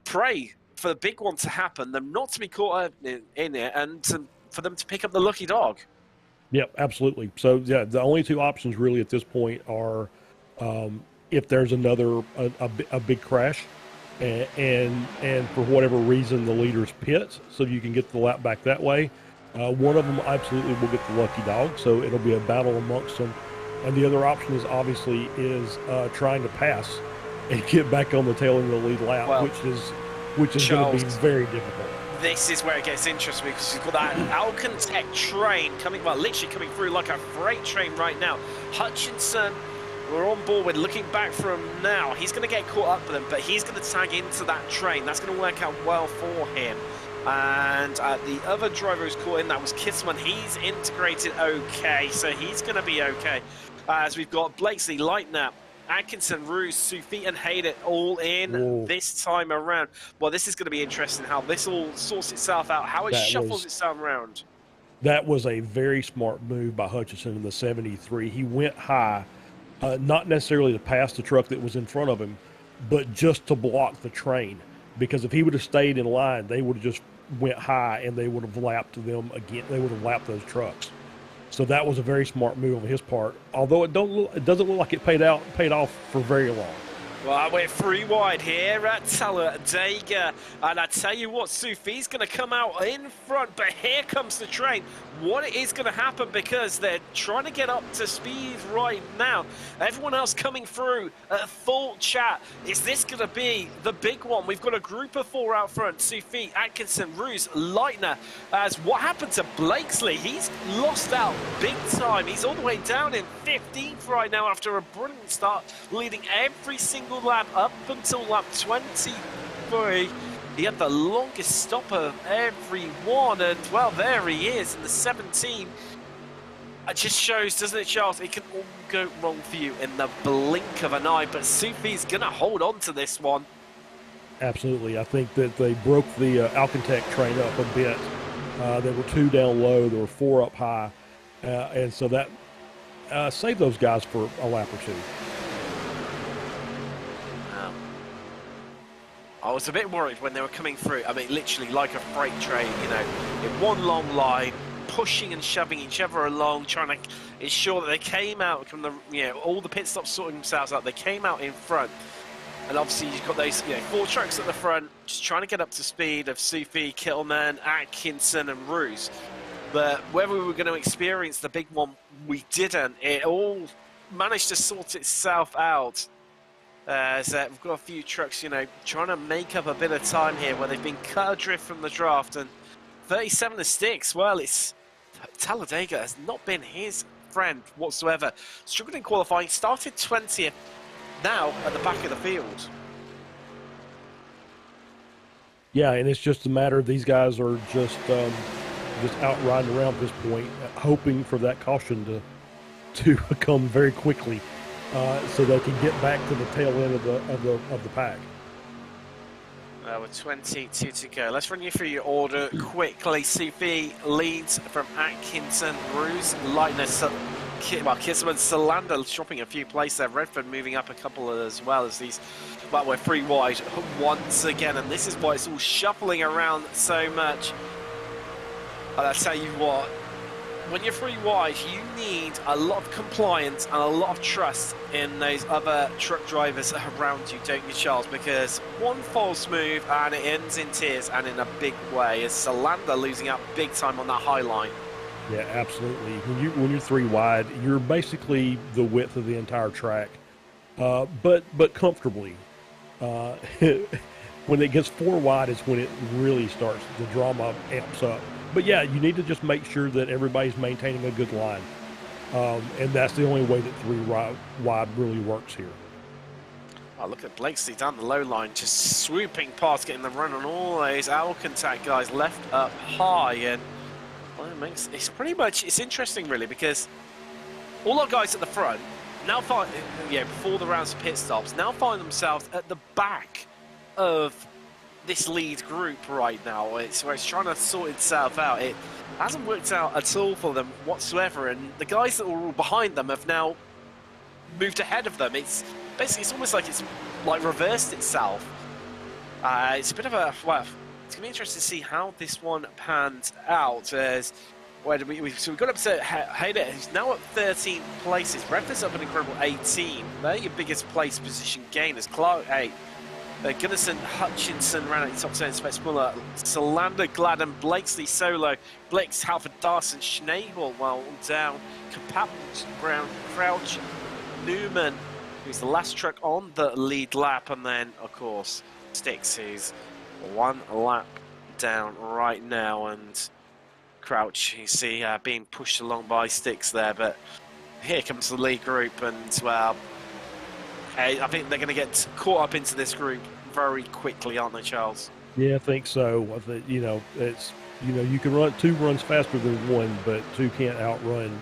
[SPEAKER 4] pray for the big one to happen, them not to be caught up in it, and for them to pick up the lucky dog.
[SPEAKER 5] Yep, absolutely. So, yeah, the only 2 options really at this point are if there's another a big crash, and for whatever reason the leaders pit, so you can get the lap back that way. One of them absolutely will get the lucky dog, so it'll be a battle amongst them. And the other option is obviously trying to pass and get back on the tail end of the lead lap, which is going to be very difficult.
[SPEAKER 4] This is where it gets interesting, because you've got that Alcantech train coming, literally coming through like a freight train right now. Hutchinson, we're on board with, looking back from now. He's going to get caught up with them, but he's going to tag into that train. That's going to work out well for him. And the other driver who's caught in, that was Kissman. He's integrated okay, so he's going to be okay. As we've got Blakesley, Lightnap, Atkinson, Roos, Sufi, and Hayden all in this time around. Well, this is going to be interesting how this all sorts itself out, how it shuffles itself around.
[SPEAKER 5] That was a very smart move by Hutchison in the 73. He went high not necessarily to pass the truck that was in front of him, but just to block the train. Because if he would have stayed in line, they would have just went high and they would have lapped them again. They would have lapped those trucks. So that was a very smart move on his part. Although it doesn't look like it paid off for very long.
[SPEAKER 4] Well, we're 3 wide here at Talladega, and I tell you what, Sufi's going to come out in front, but here comes the train. What is going to happen, because they're trying to get up to speed right now. Everyone else coming through at full chat. Is this going to be the big one? We've got a group of 4 out front. Sufi, Atkinson, Ruse, Leitner. As what happened to Blakesley? He's lost out big time. He's all the way down in 15th right now after a brilliant start, leading every single lap up until lap 23. He had the longest stop of everyone, and well, there he is in the 17. It just shows, doesn't it, Charles? It can all go wrong for you in the blink of an eye, but Sufi's gonna hold on to this one.
[SPEAKER 5] Absolutely. I think that they broke the Alcantech train up a bit. They were 2 down low, there were 4 up high, and so that saved those guys for a lap or 2.
[SPEAKER 4] I was a bit worried when they were coming through. I mean, literally like a freight train, you know, in one long line, pushing and shoving each other along, trying to ensure that they came out from the, you know, all the pit stops sorting themselves out. They came out in front. And obviously you've got those, you know, 4 trucks at the front, just trying to get up to speed of Sufi, Kittleman, Atkinson and Ruse. But whether we were going to experience the big one, we didn't. It all managed to sort itself out. We've got a few trucks, you know, trying to make up a bit of time here where they've been cut adrift from the draft. And 37 to sticks, well, it's Talladega has not been his friend whatsoever. Struggled in qualifying, started 20th, now at the back of the field.
[SPEAKER 5] Yeah, and it's just a matter of these guys are just out riding around at this point, hoping for that caution to come very quickly. So they can get back to the tail end of the pack.
[SPEAKER 4] With 22 to go. Let's run you through your order quickly. Sufi leads from Atkinson, Ruse, Lightness, Kisman, Salander shopping a few places there. Redford moving up a couple as well as these. Well, we're 3 wide once again, and this is why it's all shuffling around so much. And I tell you what, when you're 3 wide, you need a lot of compliance and a lot of trust in those other truck drivers around you, don't you, Charles? Because one false move and it ends in tears, and in a big way, as Salander losing out big time on that high line.
[SPEAKER 5] Yeah, absolutely. When you're 3 wide, you're basically the width of the entire track, but comfortably. When it gets 4 wide is when it really starts, the drama amps up. But yeah, you need to just make sure that everybody's maintaining a good line. And that's the only way that 3 wide really works here.
[SPEAKER 4] Oh, look at Blakesley down the low line, just swooping past, getting the run on all those Alcantech guys left up high. And well, it's pretty much, it's interesting really, because all our guys at the front now find, before the rounds of pit stops, now find themselves at the back of this lead group right now. It's trying to sort itself out. It hasn't worked out at all for them whatsoever, and the guys that were all behind them have now moved ahead of them. It's basically, it's almost like it's like reversed itself. It's a bit of a, well, it's gonna be interesting to see how this one pans out. As where did so we got up to Hayden, who's now at 13 places. Redford's up an incredible 18. They're your biggest place position gainers. Clark 8. Gunnison, Hutchinson ran at the top 10, Spets Muller, Salander, Gladden, Blakesley solo, Blix, Halford, Darson, Schneebel, well down, Capapple, Brown, Crouch, Newman, who's the last truck on the lead lap, and then, of course, Sticks, who's 1 lap down right now, and Crouch, you see, being pushed along by Sticks there, but here comes the lead group, and, well, I think they're going to get caught up into this group very quickly, aren't they, Charles?
[SPEAKER 5] Yeah, I think so. I think, it's, you can run 2 runs faster than 1, but 2 can't outrun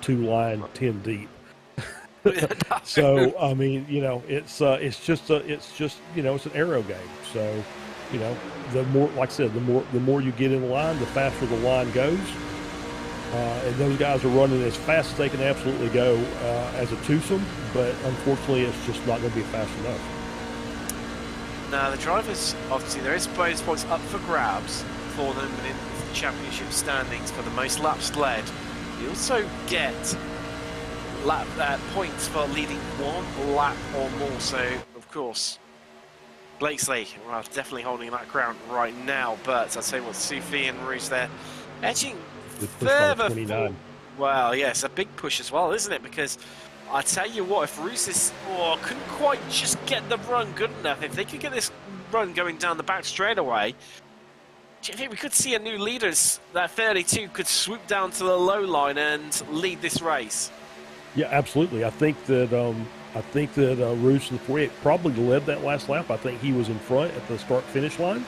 [SPEAKER 5] 2 line 10 deep. So I mean, it's just an arrow game. So, the more, like I said, the more you get in line, the faster the line goes. And those guys are running as fast as they can absolutely go as a twosome, but unfortunately it's just not going to be fast enough.
[SPEAKER 4] Now the drivers, obviously there is bonus points up for grabs for them in the championship standings for the most laps led. You also get points for leading one lap or more, so of course Blakesley, well, definitely holding that ground right now, but I'll tell you what, Sufi and Roos there edging further forward. Well, yes, a big push as well, isn't it? Because I tell you what, if Roos couldn't quite just get the run good enough, if they could get this run going down the back straight away, do you think we could see a new leaders that 32 could swoop down to the low line and lead this race?
[SPEAKER 5] Yeah, absolutely. I think that Roos the 48 probably led that last lap. I think he was in front at the start-finish line.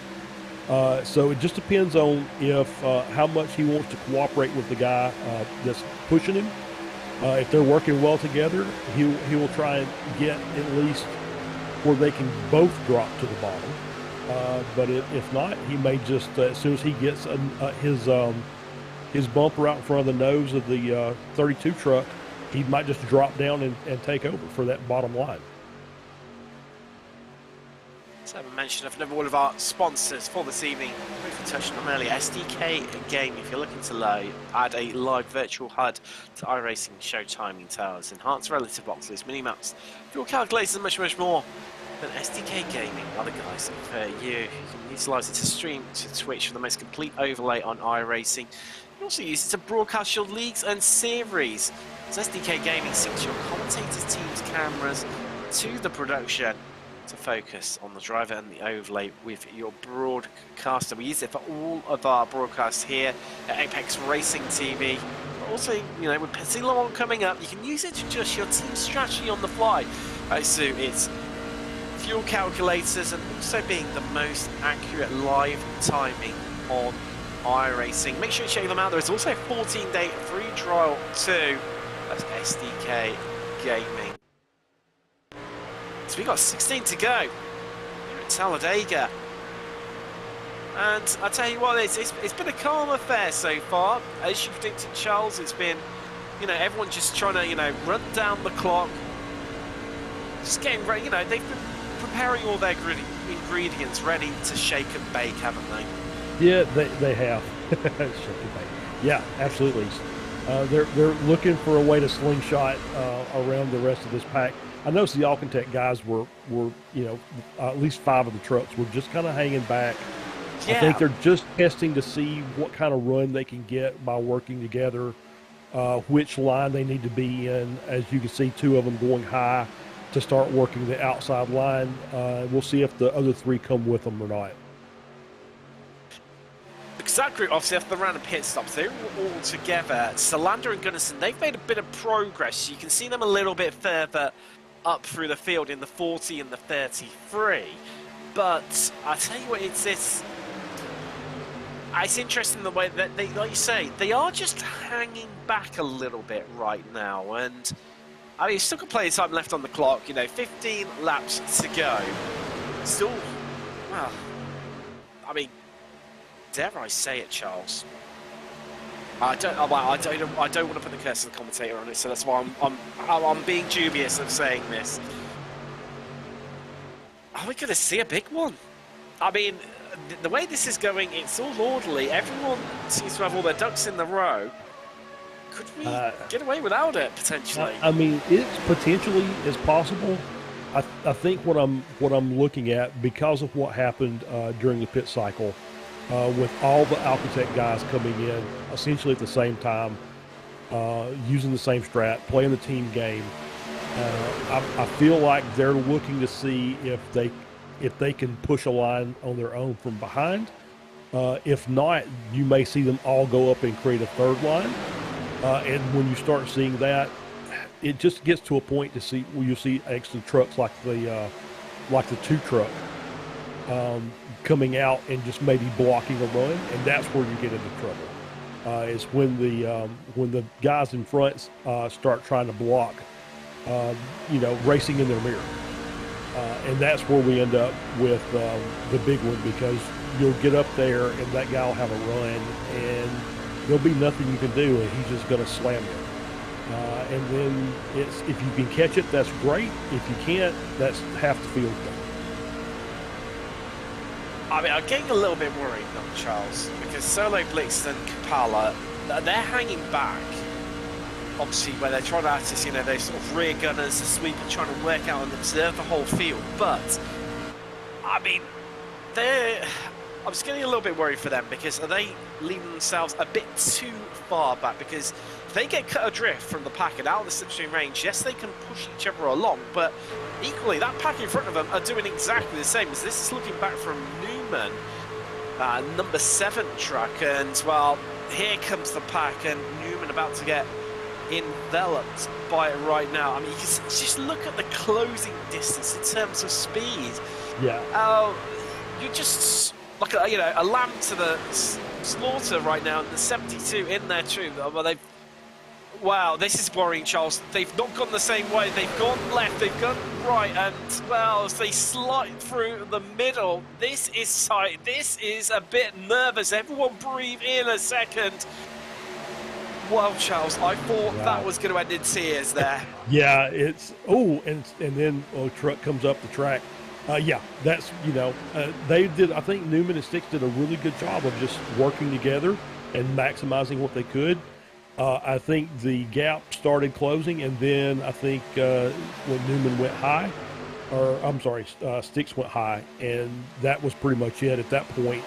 [SPEAKER 5] So it just depends on if how much he wants to cooperate with the guy that's pushing him. If they're working well together, he will try and get at least where they can both drop to the bottom. But if not, he may just as soon as he gets his bumper out in front of the nose of the 32 truck, he might just drop down and take over for that bottom line.
[SPEAKER 4] So I mentioned of another one of our sponsors for this evening. Briefly touched on them earlier, SDK Gaming. If you're looking to add a live virtual HUD to iRacing, show timing towers, enhanced relative boxes, mini-maps, fuel calculators and much, much more, then SDK Gaming are the guys for you. You can utilise it to stream to Twitch for the most complete overlay on iRacing. You can also use it to broadcast your leagues and series. So SDK Gaming syncs your commentators' team's cameras to the production to focus on the driver and the overlay with your broadcaster. We use it for all of our broadcasts here at Apex Racing TV. But also, you know, with Pesilon coming up, you can use it to adjust your team strategy on the fly. So it's fuel calculators and also being the most accurate live timing on iRacing. Make sure you check them out. There is also a 14-day free trial too. That's SDK Gaming. So we've got 16 to go here at Talladega. And I tell you what, it's been a calm affair so far. As you predicted, Charles, it's been, you know, everyone just trying to, you know, run down the clock. Just getting ready, you know, they've been preparing all their ingredients ready to shake and bake, haven't they?
[SPEAKER 5] Yeah, they have. Shake and bake. Yeah, absolutely. They're looking for a way to slingshot around the rest of this pack. I noticed the Alcantech guys were you know, at least 5 of the trucks were just kind of hanging back. Yeah. I think they're just testing to see what kind of run they can get by working together, which line they need to be in. As you can see, 2 of them going high to start working the outside line. We'll see if the other 3 come with them or not.
[SPEAKER 4] Because that group, obviously, after the round of pit stops, they're all together. Salander and Gunnison, they've made a bit of progress. You can see them a little bit further up through the field in the 40 and the 33. But I tell you what, it's interesting the way that they, like you say, they are just hanging back a little bit right now. And I mean, still got plenty of time left on the clock. You know, 15 laps to go. Still, well, I mean, dare I say it, Charles? I don't want to put the curse of the commentator on it, so that's why I'm being dubious of saying this. Are we going to see a big one? I mean, the way this is going, it's all orderly. Everyone seems to have all their ducks in the row. Could we get away without it potentially?
[SPEAKER 5] I mean, it's potentially is possible. I think what I'm looking at, because of what happened during the pit cycle. With all the Alcatech guys coming in essentially at the same time, using the same strat, playing the team game, I feel like they're looking to see if they can push a line on their own from behind. If not, you may see them all go up and create a third line. And when you start seeing that, it just gets to a point to see where you see extra trucks like the 2 truck. Coming out and just maybe blocking a run, and that's where you get into trouble. Is when the guys in front start trying to block, you know, racing in their mirror, and that's where we end up with the big one, because you'll get up there and that guy will have a run, and there'll be nothing you can do, and he's just going to slam you. And then if you can catch it, that's great. If you can't, that's half the field done.
[SPEAKER 4] I mean, I'm getting a little bit worried now, Charles, because Solo, Blix, and Kapala, they're hanging back. Obviously, where they're trying to act as, you know, those sort of rear gunners, the sweeper, trying to work out and observe the whole field. But, I mean, I was getting a little bit worried for them, because are they leaving themselves a bit too far back? Because if they get cut adrift from the pack and out of the slipstream range, yes, they can push each other along, but equally, that pack in front of them are doing exactly the same. As this is looking back from Newman, number 7 truck, and, well, here comes the pack, and Newman about to get enveloped by it right now. I mean, you can just look at the closing distance in terms of speed.
[SPEAKER 5] Yeah.
[SPEAKER 4] You're just like a lamb to the slaughter right now, and the 72 in there too. Well, wow, this is worrying, Charles. They've not gone the same way. They've gone left, they've gone right, and, well, as they slide through the middle, this is a bit nervous. Everyone breathe in a second. Well, Charles, I thought that was going to end in tears there.
[SPEAKER 5] Yeah, it's and then a truck comes up the track. Yeah, that's, they did. I think Newman and Sticks did a really good job of just working together and maximizing what they could. I think the gap started closing, and then I think when Newman went high, or I'm sorry, Sticks went high, and that was pretty much it at that point.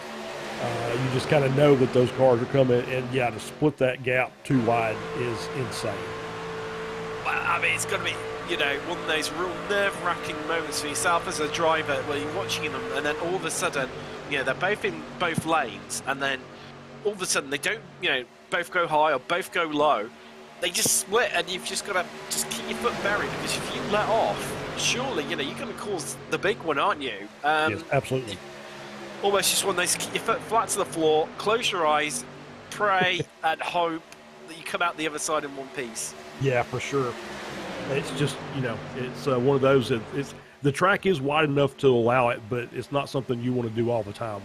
[SPEAKER 5] You just kind of know that those cars are coming, and yeah, to split that gap too wide is insane.
[SPEAKER 4] Well, I mean, it's got to be, one of those real nerve-wracking moments for yourself as a driver where you're watching them, and then all of a sudden, they're both in both lanes, and then all of a sudden they don't, both go high or both go low. They just split, and you've just got to just keep your foot buried, because if you let off, surely, you're going to cause the big one, aren't you?
[SPEAKER 5] Yes, absolutely.
[SPEAKER 4] Almost just one of those, keep your foot flat to the floor, close your eyes, pray, and hope that you come out the other side in one piece.
[SPEAKER 5] Yeah, for sure. It's just, it's one of those that the track is wide enough to allow it, but it's not something you want to do all the time.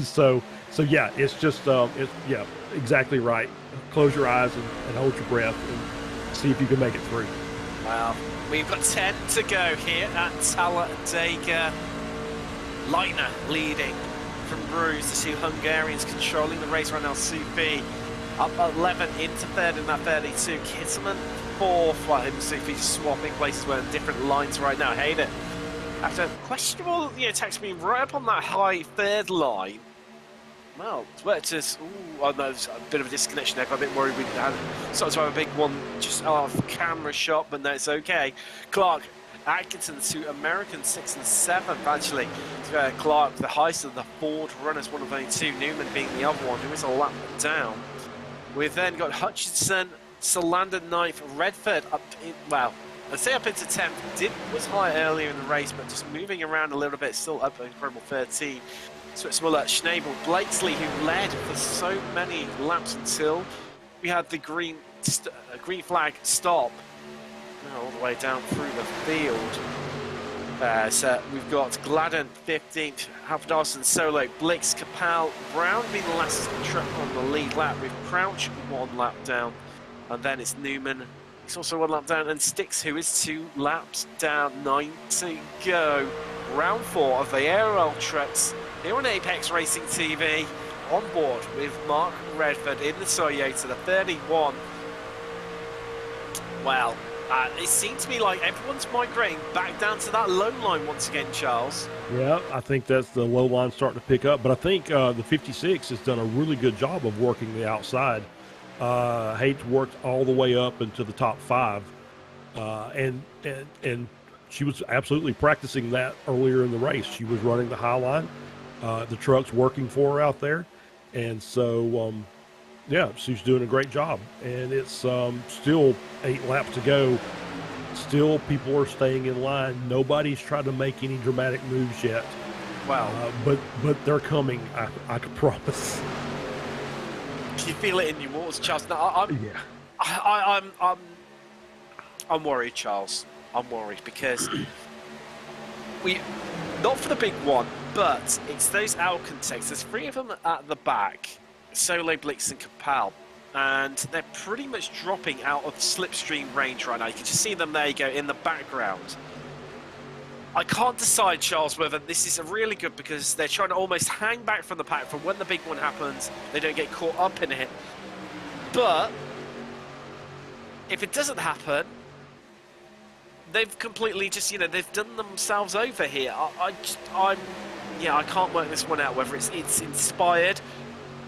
[SPEAKER 5] So yeah, it's just, yeah, exactly right. Close your eyes and hold your breath and see if you can make it through.
[SPEAKER 4] Well, we've got 10 to go here at Talladega. Leitner leading from Bruce. The 2 Hungarians controlling the race right now. Sufi up 11 into 3rd in that 32. Kittelman 4th, while him and Sufi swapping places. We're in different lines right now. Hayden, after questionable tax being right up on that high 3rd line. Well, it's just, oh no, there's a bit of a disconnection there. I got a bit worried we had sort of a big one just off camera shot, but no, it's okay. Clark, Atkinson, the 2 Americans, 6th and 7th actually. Clark, the highest of the Ford runners, one of only 2, Newman being the other one, who is a lap down. We've then got Hutchinson, Solander 9th, Redford up, well, I'd say up into 10th, was high earlier in the race, but just moving around a little bit, still up an incredible 13. Switzmuller, Schnabel, Blakesley, who led for so many laps until we had the green flag stop. Now all the way down through the field. So we've got Gladden 15th, Halfdarson, Solo, Blix, Capel, Brown being the last truck on the lead lap, with Crouch 1 lap down, and then it's Newman, he's also 1 lap down, and Sticks, who is 2 laps down, 9 to go. Round 4 of the ARL trucks here on Apex Racing TV, on board with Mark Redford in the Toyota, the 31. Well, it seems to me like everyone's migrating back down to that low line once again, Charles.
[SPEAKER 5] Yeah, I think that's the low line starting to pick up, but I think the 56 has done a really good job of working the outside. Hates worked all the way up into the top 5, and she was absolutely practicing that earlier in the race. She was running the high line. The truck's working for her out there, and so yeah, she's doing a great job. And it's still 8 laps to go. Still, people are staying in line. Nobody's tried to make any dramatic moves yet.
[SPEAKER 4] Wow.
[SPEAKER 5] But they're coming. I can promise.
[SPEAKER 4] Can you feel it in your waters, Charles? No, I'm worried, Charles. I'm worried because not for the big one, but it's those Alcon takes. There's 3 of them at the back. Solo, Blix, and Capal. And they're pretty much dropping out of slipstream range right now. You can just see them, there you go, in the background. I can't decide, Charles, whether this is really good because they're trying to almost hang back from the pack for when the big one happens. They don't get caught up in it. But if it doesn't happen, they've completely just, they've done themselves over here. I can't work this one out, whether it's inspired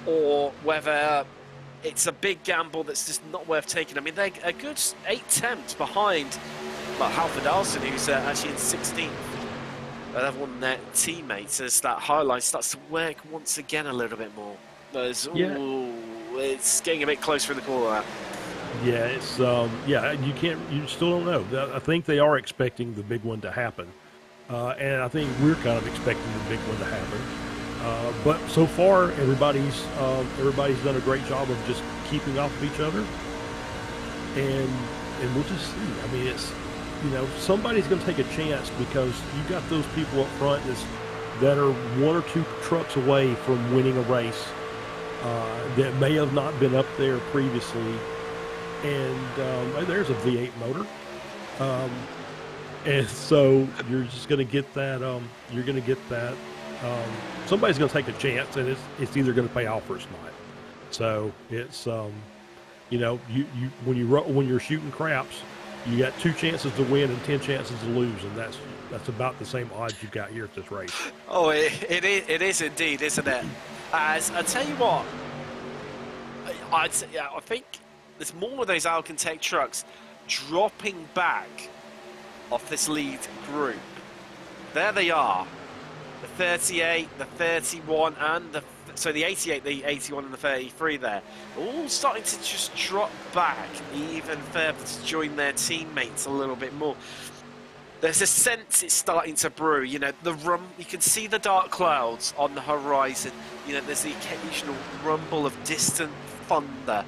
[SPEAKER 4] or whether it's a big gamble that's just not worth taking. I mean, they're a good 8 tenths behind Halford Alston, who's actually in 16th. They've won their teammates as that highlight starts to work once again a little bit more. It's getting a bit closer in the corner.
[SPEAKER 5] Yeah, it's you still don't know. I think they are expecting the big one to happen, and I think we're kind of expecting the big one to happen. But so far, everybody's done a great job of just keeping off of each other, and we'll just see. I mean, it's somebody's going to take a chance because you got those people up front that are 1 or 2 trucks away from winning a race that may have not been up there previously. And there's a V8 motor, and so you're just going to get that. You're going to get that. Somebody's going to take a chance, and it's either going to pay off or it's not. So it's when you're shooting craps, you got 2 chances to win and 10 chances to lose, and that's about the same odds you've got here at this race.
[SPEAKER 4] Oh, it is indeed, isn't it? As I tell you what, I think there's more of those Alcantech trucks dropping back off this lead group. There they are, the 38, the 31, and the 88, the 81, and the 33 there, all starting to just drop back even further to join their teammates a little bit more. There's a sense it's starting to brew. You can see the dark clouds on the horizon. There's the occasional rumble of distant thunder.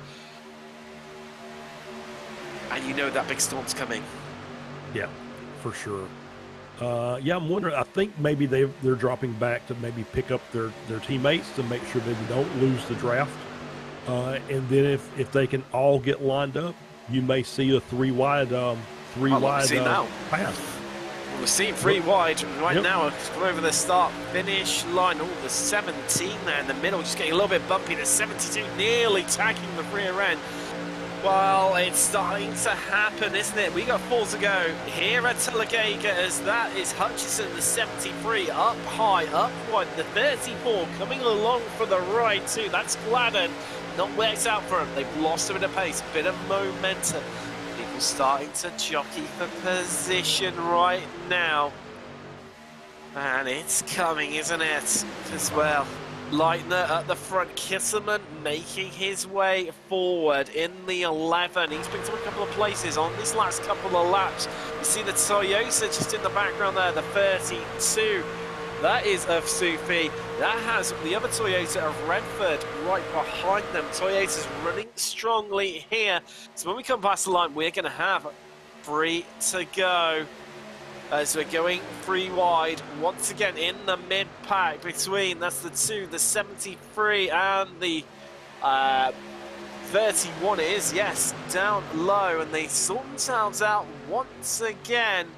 [SPEAKER 4] And that big storm's coming.
[SPEAKER 5] Yeah, for sure. I'm wondering, I think maybe they're dropping back to maybe pick up their teammates to make sure they don't lose the draft. And then if they can all get lined up, you may see a 3 wide pass.
[SPEAKER 4] We're seeing 3 wide right now. Come over the start-finish line. Oh, the 17 there in the middle, just getting a little bit bumpy. The 72 nearly tagging the rear end. Well, it's starting to happen, isn't it? We got 4 to go here at Talladega, as that is Hutchison, the 73, up high, up wide, the 34 coming along for the ride too. That's Gladden, not worked out for him. They've lost a bit of pace, a bit of momentum. People starting to jockey for position right now. And it's coming, isn't it, as well. Leitner at the front, Kisserman making his way forward in the 11. He's picked up a couple of places on this last couple of laps. You see the Toyota just in the background there, the 32. That is of Sufi. That has the other Toyota of Redford right behind them. Toyota's running strongly here. So when we come past the line, we're going to have 3 to go. As we're going 3 wide, once again in the mid-pack between, that's the 2, the 73 and the 31 is, yes, down low, and they sort themselves out once again.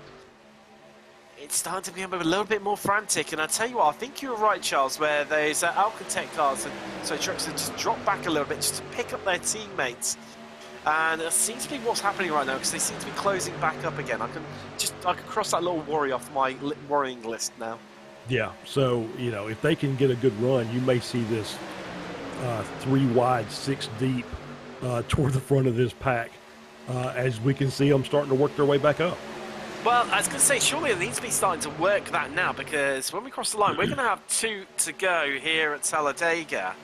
[SPEAKER 4] It's starting to become a little bit more frantic, and I tell you what, I think you were right, Charles, where those Alcantech cars and so trucks have just dropped back a little bit just to pick up their teammates. And it seems to be what's happening right now, because they seem to be closing back up again. I can cross that little worry off my worrying list now.
[SPEAKER 5] Yeah, so, if they can get a good run, you may see this 3 wide, 6 deep toward the front of this pack, as we can see them starting to work their way back up.
[SPEAKER 4] Well, I was going to say, surely they need to be starting to work that now, because when we cross the line, we're going to have 2 to go here at Talladega.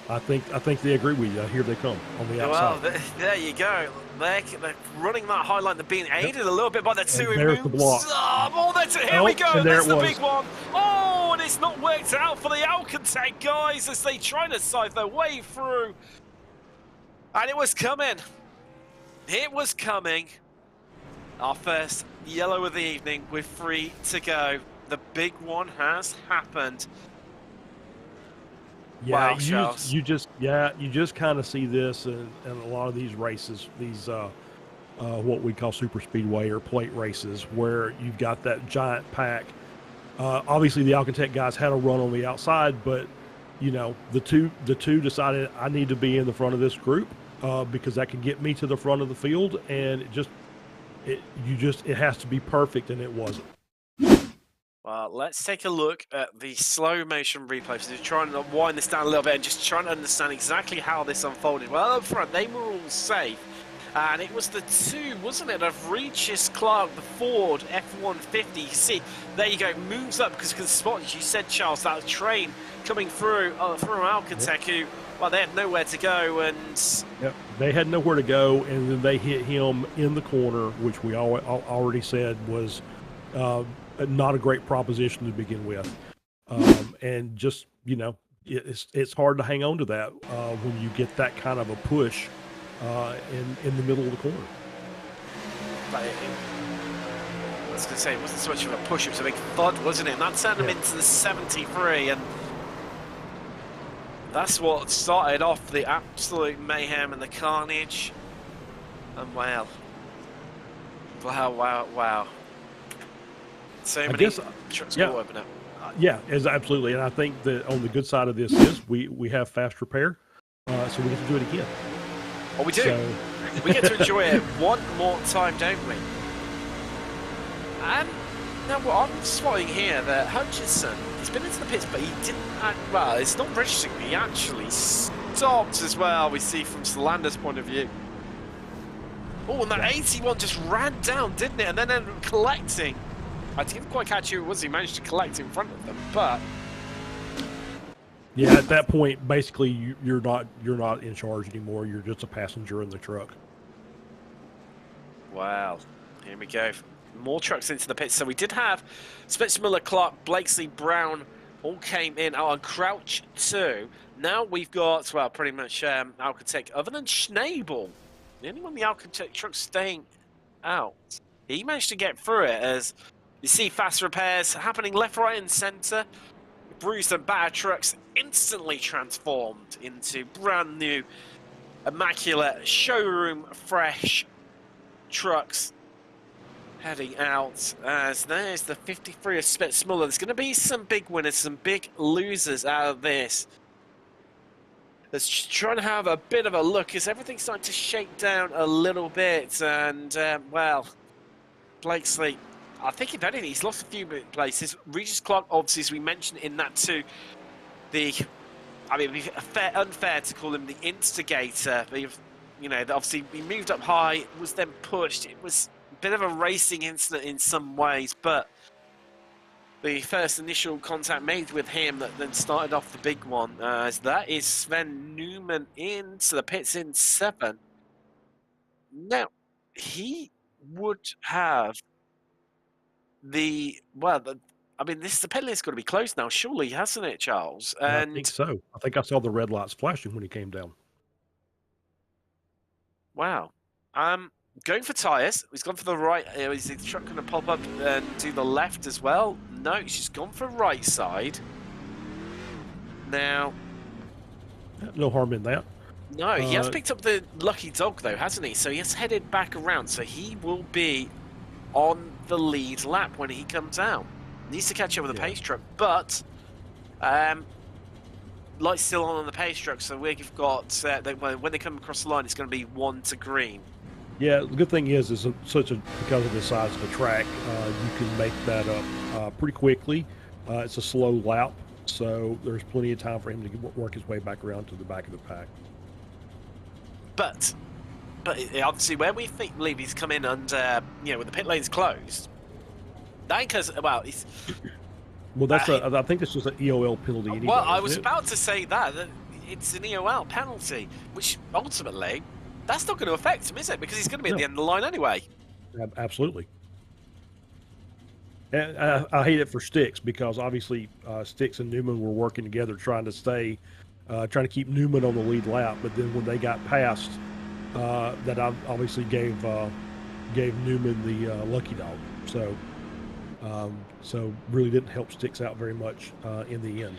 [SPEAKER 5] I think they agree with you. Here they come on the outside.
[SPEAKER 4] Well, there you go. They're running that high line. They're being aided a little bit by the 2
[SPEAKER 5] and there's the block.
[SPEAKER 4] Here we go. That's the big one. Oh, and it's not worked out for the Alcantech guys as they try to scythe their way through. And it was coming. It was coming. Our first yellow of the evening with 3 to go. The big one has happened.
[SPEAKER 5] Yeah,
[SPEAKER 4] Wow, Charles.
[SPEAKER 5] you just kind of see this in a lot of these races, these what we call super speedway or plate races, where you've got that giant pack. Obviously, the Alcantech guys had a run on the outside, but you know the two decided I need to be in the front of this group because that can get me to the front of the field, and it has to be perfect, and it wasn't.
[SPEAKER 4] Well, let's take a look at the slow motion replay. So trying to wind this down a little bit and just trying to understand exactly how this unfolded. Well, up front, they were all safe. And it was the two, wasn't it, of Regis Clark, the Ford F-150. You see, there you go, moves up because the spot, as you said, Charles, that train coming through Alcantech, who, well, they had nowhere to go. And
[SPEAKER 5] yep, they had nowhere to go, and then they hit him in the corner, which we already said was not a great proposition to begin with. And just, you know, it's hard to hang on to that when you get that kind of a push in the middle of the corner.
[SPEAKER 4] I was going to say, it wasn't so much of a push, it was a big thud, wasn't it? And that sent them into the 73, and that's what started off the absolute mayhem and the carnage. And wow. So many trucks will open up.
[SPEAKER 5] Yeah, absolutely. And I think that on the good side of this is we have fast repair, so we get to do it again.
[SPEAKER 4] Oh, we do. So. We get to enjoy it one more time, don't we? And now what I'm spotting here that Hutchinson, he's been into the pits, but he didn't well, it's not registering. He actually stopped as well, we see from Solander's point of view. Oh, and that 81 just ran down, didn't it? And then ended up collecting. I didn't quite catch who it was he managed to collect in front of them, but
[SPEAKER 5] yeah, at that point, basically, you're not in charge anymore. You're just a passenger in the truck.
[SPEAKER 4] Wow, here we go. More trucks into the pits. So we did have Spencer Miller, Clark, Blakesley, Brown all came in. Oh, and Crouch too. Now we've got, well, pretty much Alcantech, other than Schnabel. The only one the Alcantech truck's staying out. He managed to get through it as you see fast repairs happening left, right, and centre. Bruised and battered trucks instantly transformed into brand new, immaculate, showroom fresh trucks heading out. As there's the 53 of Spencer Muller. There's going to be some big winners, some big losers out of this. Let's try and have a bit of a look as everything's starting to shake down a little bit. And, well, Blakesley, I think if anything, he's lost a few places. Regis Clark, obviously, as we mentioned in that too, it'd be unfair to call him the instigator. But, you know, obviously he moved up high, was then pushed. It was a bit of a racing incident in some ways, but the first initial contact made with him that then started off the big one, as that is Sven Newman into the pits in 7. Now, he would have the pit list's got to be closed now, surely, hasn't it, Charles? And
[SPEAKER 5] I think so. I think I saw the red lights flashing when he came down.
[SPEAKER 4] Wow. Going for tyres. He's gone for the right. Is the truck going to pop up and do the left as well? No, he's just gone for right side. Now,
[SPEAKER 5] no harm in that.
[SPEAKER 4] No, he has picked up the lucky dog though, hasn't he? So he has headed back around. So he will be on the lead lap when he comes out. Needs to catch up with the pace truck, but light's still on the pace truck, so we've got when they come across the line, it's going to be 1 to green.
[SPEAKER 5] Yeah, the good thing is because of the size of the track, you can make that up pretty quickly. It's a slow lap, so there's plenty of time for him to work his way back around to the back of the pack.
[SPEAKER 4] But obviously, where we believe he's come in and with the pit lanes closed, that because
[SPEAKER 5] well, that's I think it's just an EOL penalty. Anyway,
[SPEAKER 4] well, I was about to say that it's an EOL penalty, which ultimately that's not going to affect him, is it? Because he's going to be at the end of the line anyway.
[SPEAKER 5] Absolutely. And I hate it for Sticks because obviously Sticks and Newman were working together trying to keep Newman on the lead lap. But then when they got past, that obviously gave Newman the lucky dog. So really didn't help Sticks out very much in the end.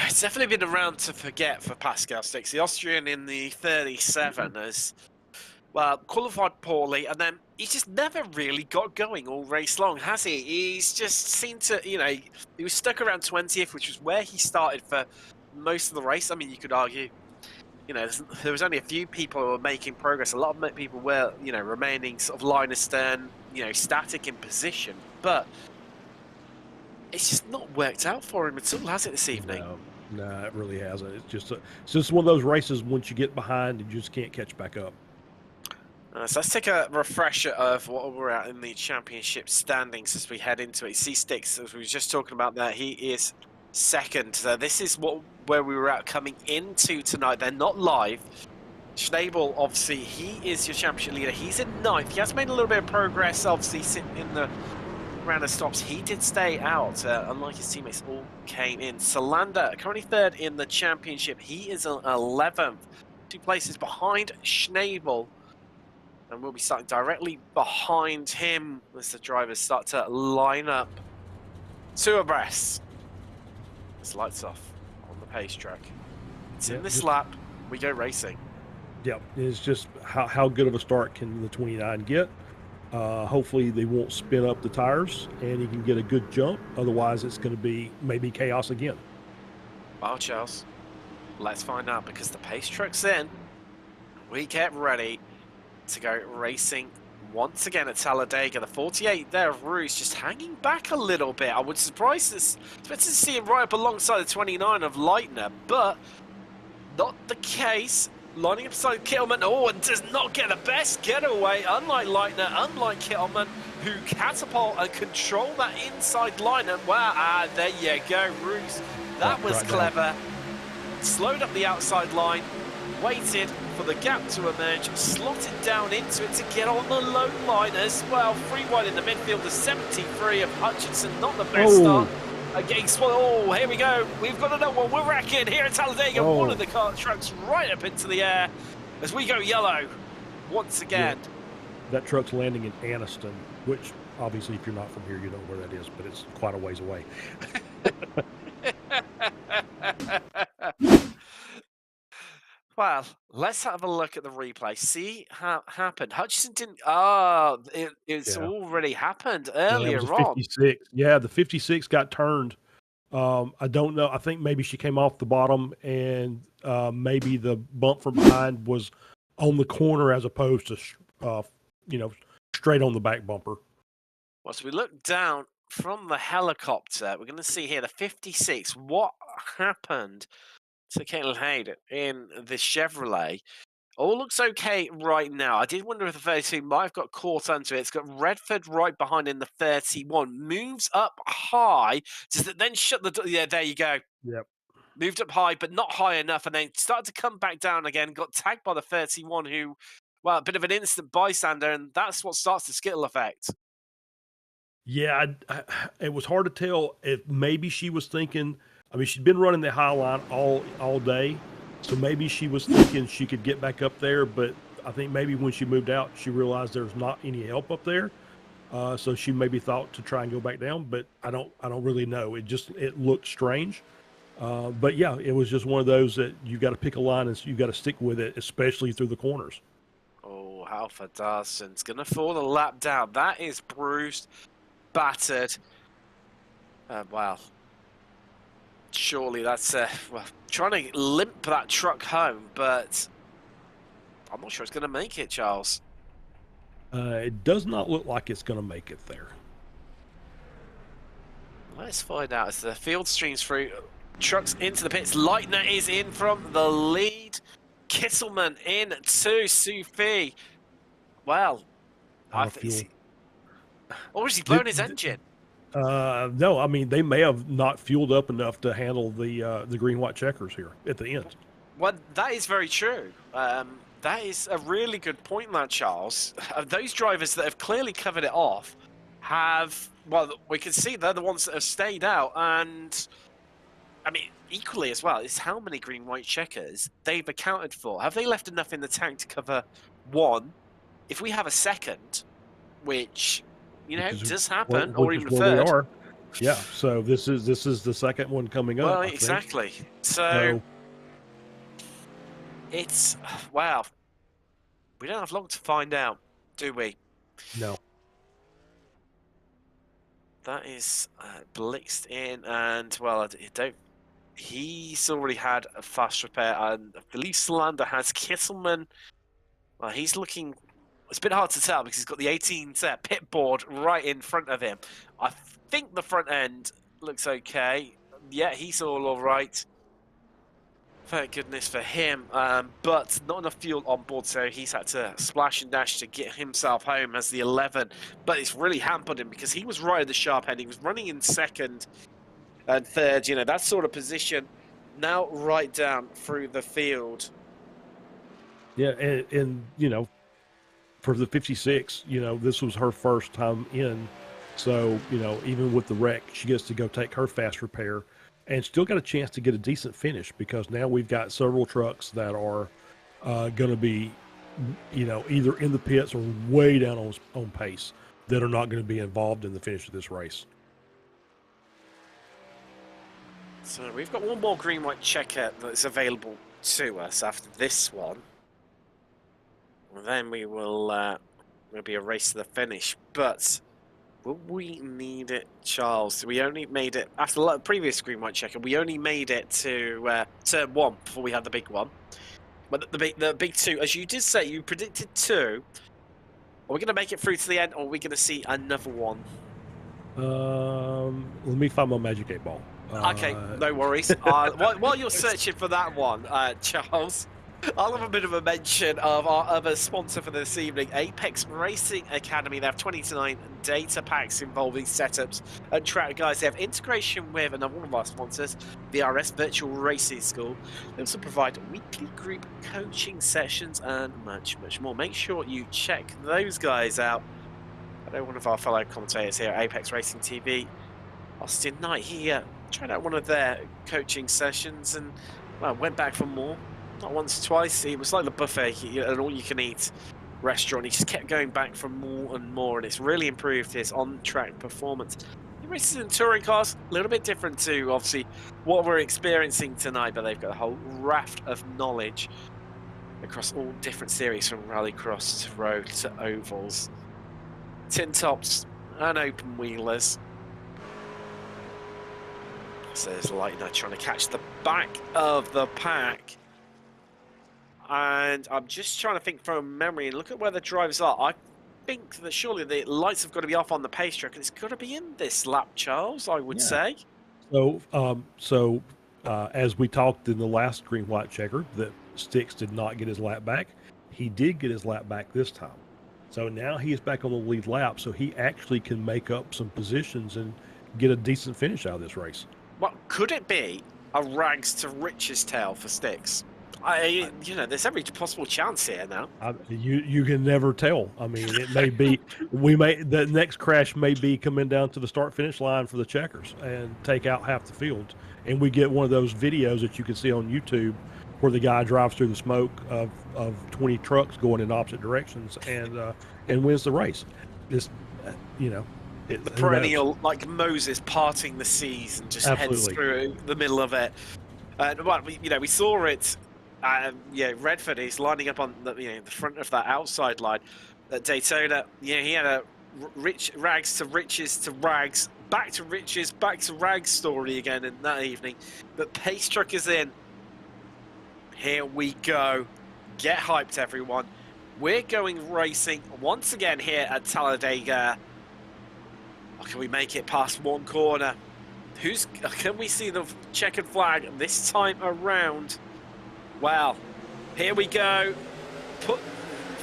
[SPEAKER 4] It's definitely been around to forget for Pascal Sticks. The Austrian in the 37 has, well, qualified poorly, and then he just never really got going all race long, has he? He's just seemed to, you know, he was stuck around 20th, which was where he started for most of the race. I mean, you could argue, you know, there was only a few people who were making progress. A lot of people were, you know, remaining sort of line astern, you know, static in position, but it's just not worked out for him at all, has it, this evening?
[SPEAKER 5] No, it really hasn't. It's just one of those races once you get behind, you just can't catch back up.
[SPEAKER 4] So let's take a refresher of what we're at in the championship standings as we head into it. See Sticks, as we were just talking about there, he is second. So this is where we were at coming into tonight. They're not live. Schnabel, obviously, he is your championship leader. He's in ninth. He has made a little bit of progress, obviously, sitting in the round of stops. He did stay out, unlike his teammates all came in. Salander, currently third in the championship. He is 11th, 2 places behind Schnabel. And we'll be starting directly behind him as the drivers start to line up 2 abreast. It's lights off on the pace track. It's in this lap, we go racing.
[SPEAKER 5] Yep, it's just how good of a start can the 29 get. Hopefully they won't spin up the tires and he can get a good jump. Otherwise, it's going to be maybe chaos again.
[SPEAKER 4] Well, Charles, let's find out because the pace truck's in. We get ready to go racing once again at Talladega. The 48 there of Roos just hanging back a little bit. I would expect to see him right up alongside the 29 of Leitner, but not the case. Lining up beside Kittelman, oh, and does not get the best getaway, unlike Leitner, unlike Kittelman, who catapult and control that inside line. And wow, there you go, Roos. That was clever. Slowed up the outside line, waited for the gap to emerge, slotted down into it to get on the low line as well. Free wide in the midfield, the 73 of Hutchinson, not the best start. Getting swallowed. Oh, here we go. We've got to know what we're wrecking here at Talladega. One of the trucks right up into the air as we go yellow once again.
[SPEAKER 5] Yeah. That truck's landing in Anniston, which obviously if you're not from here, you know where that is, but it's quite a ways away.
[SPEAKER 4] Well, let's have a look at the replay. See how it happened. Hutchinson didn't. Oh, it's already happened earlier on.
[SPEAKER 5] 56. Yeah, the 56 got turned. I don't know. I think maybe she came off the bottom and maybe the bump from behind was on the corner as opposed to, straight on the back bumper.
[SPEAKER 4] Well, so we look down from the helicopter. We're going to see here the 56. What happened to Caitlin Hayde in the Chevrolet? All looks okay right now. I did wonder if the 32 might have got caught onto it. It's got Redford right behind in the 31. Moves up high. Does it then shut the door? Yeah, there you go.
[SPEAKER 5] Yep.
[SPEAKER 4] Moved up high, but not high enough, and then started to come back down again. Got tagged by the 31 who, well, a bit of an instant bystander, and that's what starts the skittle effect.
[SPEAKER 5] Yeah, it was hard to tell if maybe she was thinking, I mean, she'd been running the high line all day, so maybe she was thinking she could get back up there, but I think maybe when she moved out, she realized there's not any help up there, so she maybe thought to try and go back down, but I don't really know. It looked strange, but yeah, it was just one of those that you got to pick a line and you got to stick with it, especially through the corners.
[SPEAKER 4] Oh, Alpha Darson's going to fall the lap down. That is bruised, battered. Wow. Surely that's trying to limp that truck home, but I'm not sure it's going to make it, Charles.
[SPEAKER 5] It does not look like it's going to make it there.
[SPEAKER 4] Let's find out as the field streams through. Trucks into the pits. Leitner is in from the lead. Kittelman in to Sufi. Well, I think or is he blowing his engine?
[SPEAKER 5] No, I mean, they may have not fueled up enough to handle the green-white checkers here at the end.
[SPEAKER 4] Well, that is very true. That is a really good point, that Charles. Those drivers that have clearly covered it off have, well, we can see they're the ones that have stayed out. And, I mean, equally as well, is how many green-white checkers they've accounted for. Have they left enough in the tank to cover one? If we have a second, which... does happen, or even a third.
[SPEAKER 5] Yeah, so this is the second one coming up.
[SPEAKER 4] Well,
[SPEAKER 5] I think.
[SPEAKER 4] exactly. So it's wow. We don't have long to find out, do we?
[SPEAKER 5] No.
[SPEAKER 4] That is blitzed in, and well, I don't. He's already had a fast repair, and I believe Salander has Kisselman. Well, he's looking. It's a bit hard to tell because he's got the 18 set pit board right in front of him. I think the front end looks okay. Yeah, he's all right. Thank goodness for him, but not enough fuel on board, so he's had to splash and dash to get himself home as the 11. But it's really hampered him because he was right at the sharp end. He was running in second and third, you know, that sort of position. Now right down through the field.
[SPEAKER 5] Yeah, and you know, for the 56, you know, this was her first time in. So, you know, even with the wreck, she gets to go take her fast repair and still got a chance to get a decent finish because now we've got several trucks that are going to be, you know, either in the pits or way down on pace that are not going to be involved in the finish of this race.
[SPEAKER 4] So we've got one more green-white checker that's available to us after this one. And then we will there'll be a race to the finish. But will we need it, Charles? We only made it after the previous green-white checker. We only made it to turn 1 before we had the big one. But the big 2, as you did say, you predicted 2. Are we going to make it through to the end, or are we going to see another one?
[SPEAKER 5] Let me find my Magic 8 Ball.
[SPEAKER 4] Okay, no worries. While you're searching for that one, Charles, I'll have a bit of a mention of our other sponsor for this evening, Apex Racing Academy. They have 29 data packs involving setups and track guides. They have integration with another one of our sponsors, VRS Virtual Racing School. They also provide weekly group coaching sessions and much, much more. Make sure you check those guys out. I know one of our fellow commentators here at Apex Racing TV, Austin Knight, he tried out one of their coaching sessions and well, went back for more. Not once, twice. It was like the buffet, an all-you-can-eat restaurant. He just kept going back for more and more, and it's really improved his on-track performance. He races in touring cars, a little bit different to, obviously, what we're experiencing tonight, but they've got a whole raft of knowledge across all different series, from rallycross to road to ovals, tin tops and open wheelers. So there's Lightner trying to catch the back of the pack. And I'm just trying to think from memory and look at where the drivers are. I think that surely the lights have got to be off on the pace track, and it's got to be in this lap, Charles, I would say.
[SPEAKER 5] So, as we talked in the last green-white checker, that Styx did not get his lap back. He did get his lap back this time. So now he is back on the lead lap, so he actually can make up some positions and get a decent finish out of this race.
[SPEAKER 4] Well, could it be a rags to riches tale for Styx? You know, there's every possible chance here now.
[SPEAKER 5] You can never tell. I mean, it may be the next crash may be coming down to the start-finish line for the checkers and take out half the field, and we get one of those videos that you can see on YouTube where the guy drives through the smoke of 20 trucks going in opposite directions and wins the race. This, you know.
[SPEAKER 4] The perennial, like Moses parting the seas and just heads through the middle of it. Well, we saw it. Redford is lining up on the front of that outside line. At Daytona, he had a rags to riches to rags, back to riches, back to rags story again in that evening. But pace truck is in. Here we go. Get hyped, everyone. We're going racing once again here at Talladega. Can we make it past one corner? Can we see the checkered flag this time around? Well, here we go. Put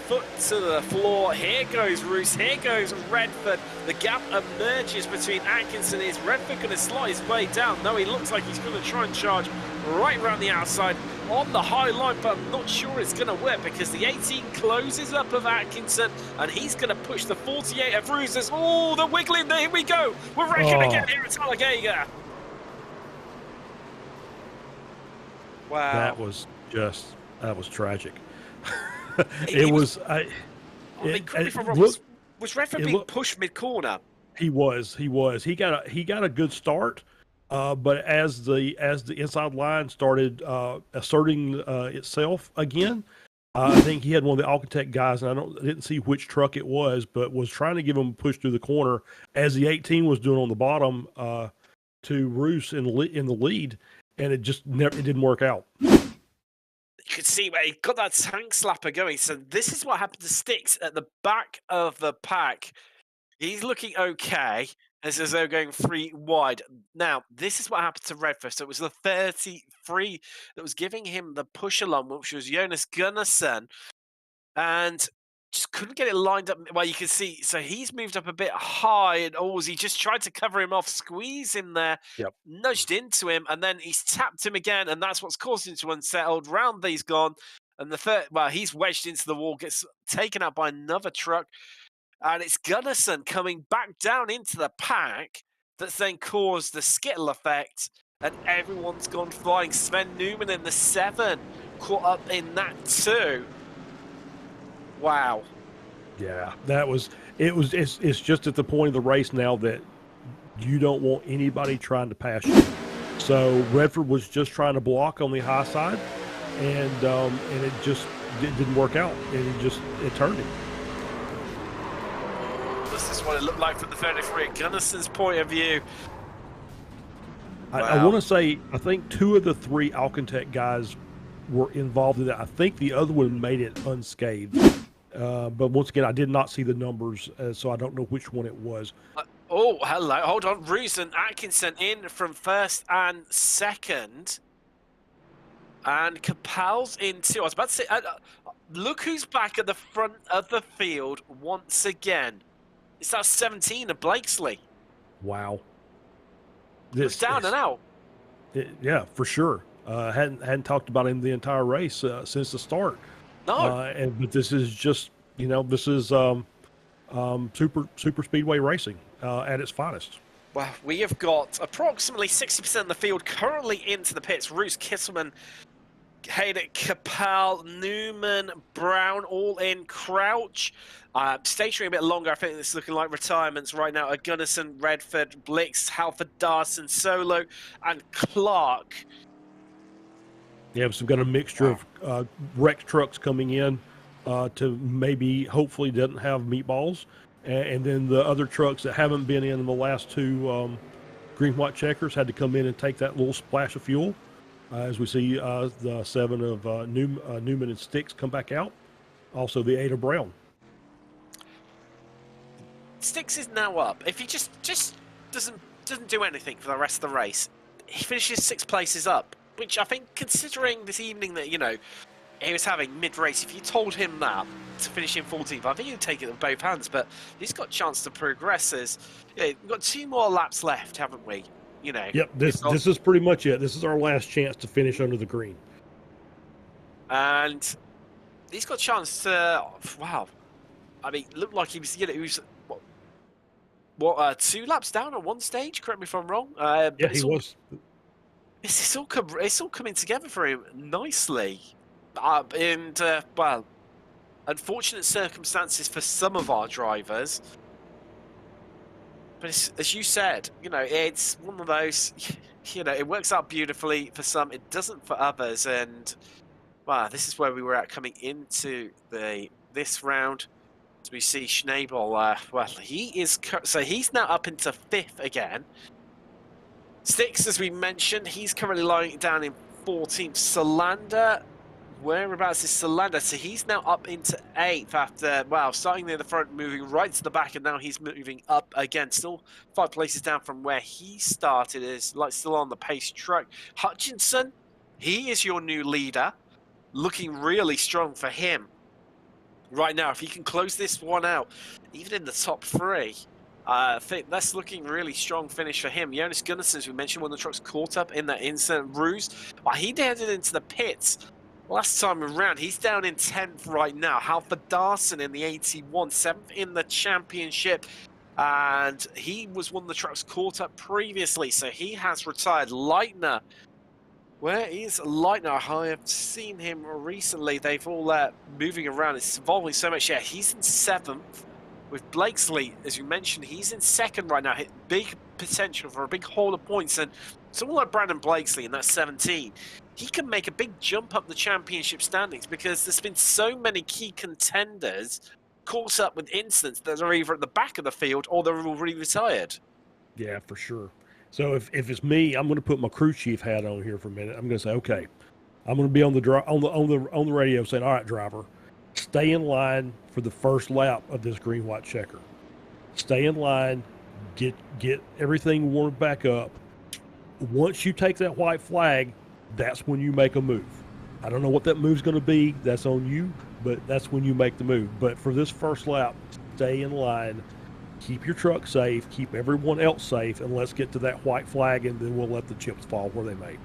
[SPEAKER 4] foot to the floor. Here goes Roos. Here goes Redford. The gap emerges between Atkinson. Is Redford going to slide his way down? No, he looks like he's going to try and charge right around the outside on the high line, but I'm not sure it's going to work because the 18 closes up of Atkinson and he's going to push the 48 of Roos. Oh, the wiggling there. Here we go. We're wrecking again here at Talladega. Wow.
[SPEAKER 5] That was tragic. It was.
[SPEAKER 4] Was Redford being pushed mid-corner?
[SPEAKER 5] He was. He got a good start, but as the inside line started asserting itself again, I think he had one of the Alcatech guys, and I didn't see which truck it was, but was trying to give him a push through the corner as the 18 was doing on the bottom to Roos in the lead, and it didn't work out.
[SPEAKER 4] You could see where he got that tank slapper going. So this is what happened to Sticks at the back of the pack. He's looking okay as though going 3 wide. Now, this is what happened to Redford. So it was the 33 that was giving him the push along, which was Jonas Gunnarsson. And just couldn't get it lined up. Well, you can see, so he's moved up a bit high, and he just tried to cover him off, squeeze him there, nudged into him, and then he's tapped him again, and that's what's caused him to unsettled. Round he's gone, and the third, well, he's wedged into the wall, gets taken out by another truck, and it's Gunnarsson coming back down into the pack that's then caused the skittle effect, and everyone's gone flying. Sven Newman in the 7 caught up in that too. Wow.
[SPEAKER 5] Yeah, it's just at the point of the race now that you don't want anybody trying to pass you. So Redford was just trying to block on the high side, and it just didn't work out. It turned him.
[SPEAKER 4] This is what it looked like from the 33 at Gunnarsson's point of view.
[SPEAKER 5] Wow. I want to say, I think 2 of the 3 Alcantech guys were involved in that. I think the other one made it unscathed. But once again, I did not see the numbers, so I don't know which one it was.
[SPEAKER 4] Oh, hello. Hold on. Roos and Atkinson in from 1st and 2nd. And Capel's in 2. I was about to say, look who's back at the front of the field once again. It's that 17 of Blakesley.
[SPEAKER 5] Wow.
[SPEAKER 4] It's down and out.
[SPEAKER 5] Yeah, for sure. Hadn't talked about him the entire race since the start.
[SPEAKER 4] No.
[SPEAKER 5] But this is just, this is super speedway racing at its finest.
[SPEAKER 4] Well, we have got approximately 60% of the field currently into the pits. Roos, Kisselman, Hayden, Capel, Newman, Brown, all in. Crouch, stationary a bit longer. I think this is looking like retirements right now. Gunnarsson, Redford, Blix, Halford, Darson, Solo, and Clark.
[SPEAKER 5] Yeah, so we've got a mixture of wrecked trucks coming in to maybe, hopefully, doesn't have meatballs. And then the other trucks that haven't been in the last 2 green, white checkers had to come in and take that little splash of fuel. As we see the 7 of Newman and Sticks come back out. Also the 8 of Brown.
[SPEAKER 4] Sticks is now up. If he just doesn't do anything for the rest of the race, he finishes 6 places up. Which I think, considering this evening that, he was having mid-race, if you told him that to finish in 14th, I think he'd take it with both hands. But he's got a chance to progress. We've got 2 more laps left, haven't we?
[SPEAKER 5] Yep, this is pretty much it. This is our last chance to finish under the green.
[SPEAKER 4] And he's got a chance to, wow. I mean, looked like he was, he was, 2 laps down at one stage? Correct me if I'm wrong.
[SPEAKER 5] Yeah, he was.
[SPEAKER 4] It's all coming together for him nicely. Well, unfortunate circumstances for some of our drivers. But as you said, it's one of those, it works out beautifully for some, it doesn't for others. And, wow, this is where we were at coming into this round. As we see Schnabel, well, he's now up into 5th again. Sticks, as we mentioned, he's currently lying down in 14th. Solander, whereabouts is Solander? So he's now up into 8th after, starting near the front, moving right to the back, and now he's moving up again. Still 5 places down from where he started, is still on the pace truck. Hutchinson, he is your new leader, looking really strong for him right now. If he can close this one out, even in the top 3, I think that's looking really strong finish for him. Jonas Gunnarsson, as we mentioned, one of the trucks caught up in that incident. Roos, he headed into the pits last time around. He's down in 10th right now. Halford Darson in the 81, 7th in the championship. And he was one of the trucks caught up previously, so he has retired. Leitner, where is Leitner? I have seen him recently. They've all moving around. It's evolving so much. Yeah, he's in 7th. with Blakesley, as you mentioned, he's in second right now. Big potential for a big haul of points. And someone like Brandon Blakesley in that 17, he can make a big jump up the championship standings because there's been so many key contenders caught up with incidents that are either at the back of the field or they're already retired.
[SPEAKER 5] Yeah, for sure. So if it's me, I'm going to put my crew chief hat on here for a minute. I'm going to say, okay, I'm going to be on the radio saying, all right, driver, stay in line for the first lap of this green white checker. Stay in line, get everything warmed back up. Once you take that white flag, that's when you make a move. I don't know what that move's going to be. That's on you, but that's when you make the move. But for this first lap, stay in line, keep your truck safe, keep everyone else safe, and let's get to that white flag, and then we'll let the chips fall where they may.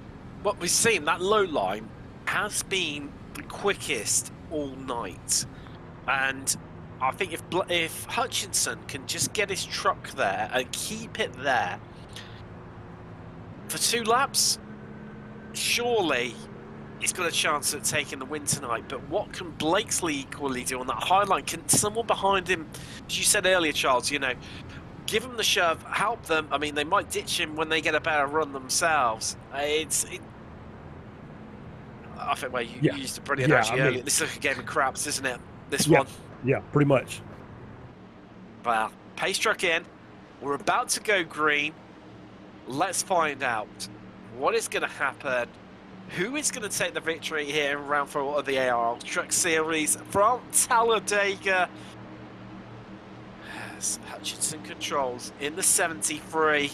[SPEAKER 4] What we've seen, that low line has been the quickest all night. And I think if Hutchinson can just get his truck there and keep it there for 2 laps, surely he's got a chance at taking the win tonight. But what can Blakesley equally do on that high line? Can someone behind him, as you said earlier, Charles, you know, give him the shove, help them? I mean, they might ditch him when they get a better run themselves. I think, well, you used a brilliant analogy earlier. This is like a game of craps, isn't it? This one.
[SPEAKER 5] Yeah, pretty much.
[SPEAKER 4] Well, pace truck in. We're about to go green. Let's find out what is going to happen. Who is going to take the victory here in round 4 of the ARL Truck Series from Talladega? As Hutchinson controls in the 73.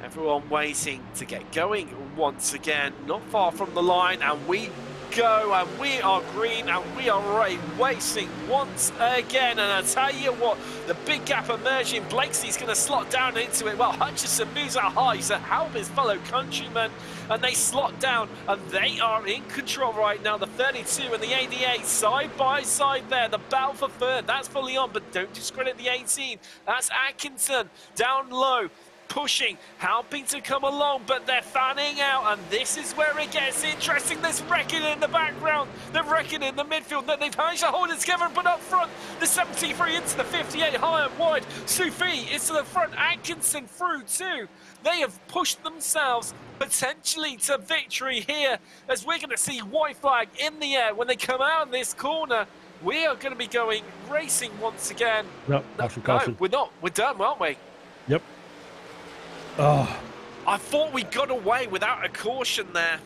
[SPEAKER 4] Everyone waiting to get going once again. Not far from the line, and we go, and we are green, and we are racing once again. And I tell you what, the big gap emerging. Blakesley's going to slot down into it. Well, Hutchinson moves out high to help his fellow countrymen, and they slot down, and they are in control right now. The 32 and the 88 side by side there. The battle for third, that's fully on, but don't discredit the 18. That's Atkinson down low, pushing, helping to come along, but they're fanning out, and this is where it gets interesting. There's wrecking in the background, they're wrecking in the midfield, that they've managed to hold it together, but up front, the 73 into the 58, high and wide. Sufi is to the front, Atkinson through too. They have pushed themselves potentially to victory here, as we're going to see white flag in the air when they come out of this corner. We are going to be going racing once again.
[SPEAKER 5] No, caution.
[SPEAKER 4] We're not. We're done, aren't we?
[SPEAKER 5] Yep.
[SPEAKER 4] I thought we got away without a caution there.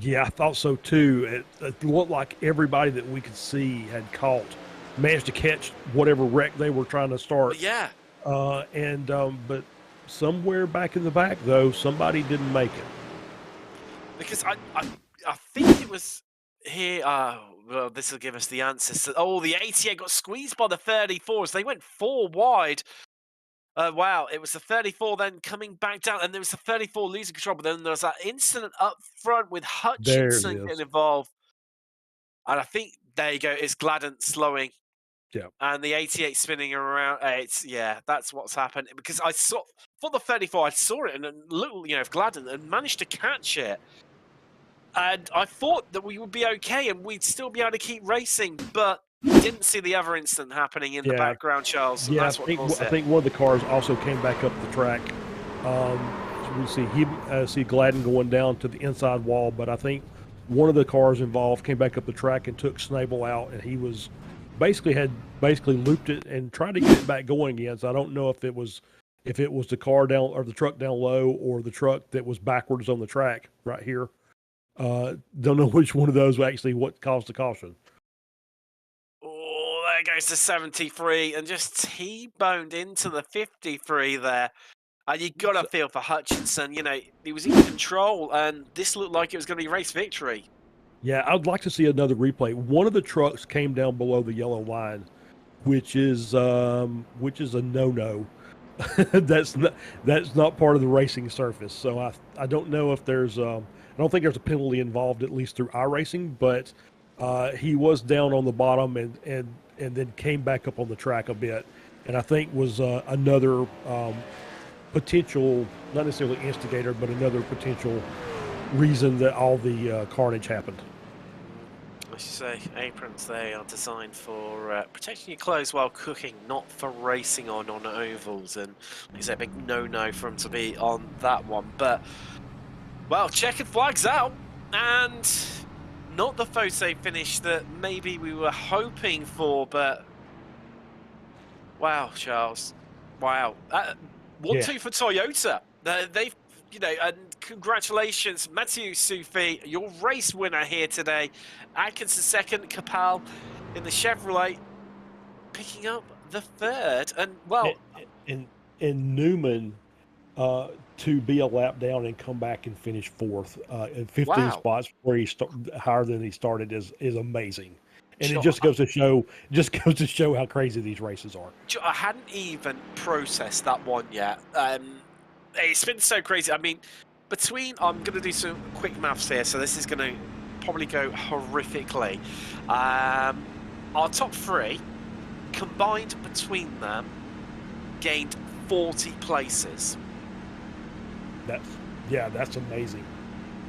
[SPEAKER 5] Yeah, I thought so too. It looked like everybody that we could see had managed to catch whatever wreck they were trying to start.
[SPEAKER 4] Yeah.
[SPEAKER 5] But somewhere back in the back, though, somebody didn't make it.
[SPEAKER 4] Because I think it was here. Well, this will give us the answer. So, the 88 got squeezed by the 34s. They went 4 wide. Wow, it was the 34 then coming back down, and there was the 34 losing control, but then there was that incident up front with Hutchinson getting involved. And I think, there you go, it's Gladden slowing.
[SPEAKER 5] Yeah.
[SPEAKER 4] And the 88 spinning around. That's what's happened. Because I saw, for the 34, I saw it, and little, of Gladden, and managed to catch it. And I thought that we would be okay, and we'd still be able to keep racing, but didn't see the other incident happening in the background, Charles. So that's what caused it.
[SPEAKER 5] I think one of the cars also came back up the track. We see Gladden going down to the inside wall, but I think one of the cars involved came back up the track and took Snable out, and he was basically looped it and tried to get it back going again. So I don't know if it was the car down or the truck down low or the truck that was backwards on the track right here. Don't know which one of those actually what caused the caution.
[SPEAKER 4] Oh, there goes the 73 and just T-boned into the 53 there. And you got to feel for Hutchinson. He was in control, and this looked like it was going to be race victory.
[SPEAKER 5] Yeah, I'd like to see another replay. One of the trucks came down below the yellow line, which is a no-no. That's not part of the racing surface. So I don't know if there's I don't think there's a penalty involved, at least through iRacing, but he was down on the bottom and then came back up on the track a bit, and I think was another potential, not necessarily instigator, but another potential reason that all the carnage happened.
[SPEAKER 4] I should say, aprons, they are designed for protecting your clothes while cooking, not for racing on ovals. And like I said, big no-no for them to be on that one. But, well, checkered flags out, and not the photo finish that maybe we were hoping for, but wow, Charles. Wow. 1-2 for Toyota. They've, and congratulations, Mathieu Soufi, your race winner here today. Atkinson second, Capel in the Chevrolet picking up the third. And, well...
[SPEAKER 5] And Newman, to be a lap down and come back and finish fourth, in 15 spots where he higher than he started is amazing. And it just goes to show how crazy these races are.
[SPEAKER 4] I hadn't even processed that one yet. It's been so crazy. I mean, I'm going to do some quick maths here, so this is going to probably go horrifically. Our top three, combined between them, gained 40 places.
[SPEAKER 5] That's amazing.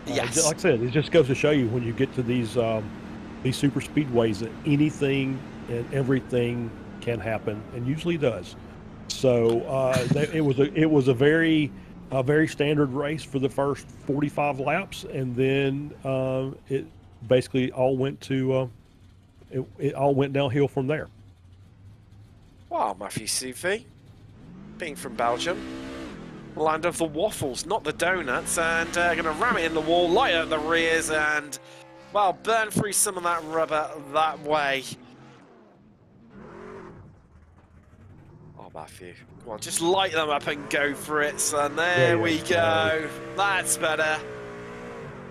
[SPEAKER 4] Yes.
[SPEAKER 5] Like I said, it just goes to show you when you get to these super speedways that anything and everything can happen, and usually does. So it was a very standard race for the first 45 laps, and then it basically all went to it all went downhill from there.
[SPEAKER 4] Wow, Mathieu Soufi, being from Belgium, land of the waffles, not the donuts, and going to ram it in the wall, light at the rears, and well, burn through some of that rubber that way. Oh, Matthew, come on, just light them up and go for it, son. There we go. That's better.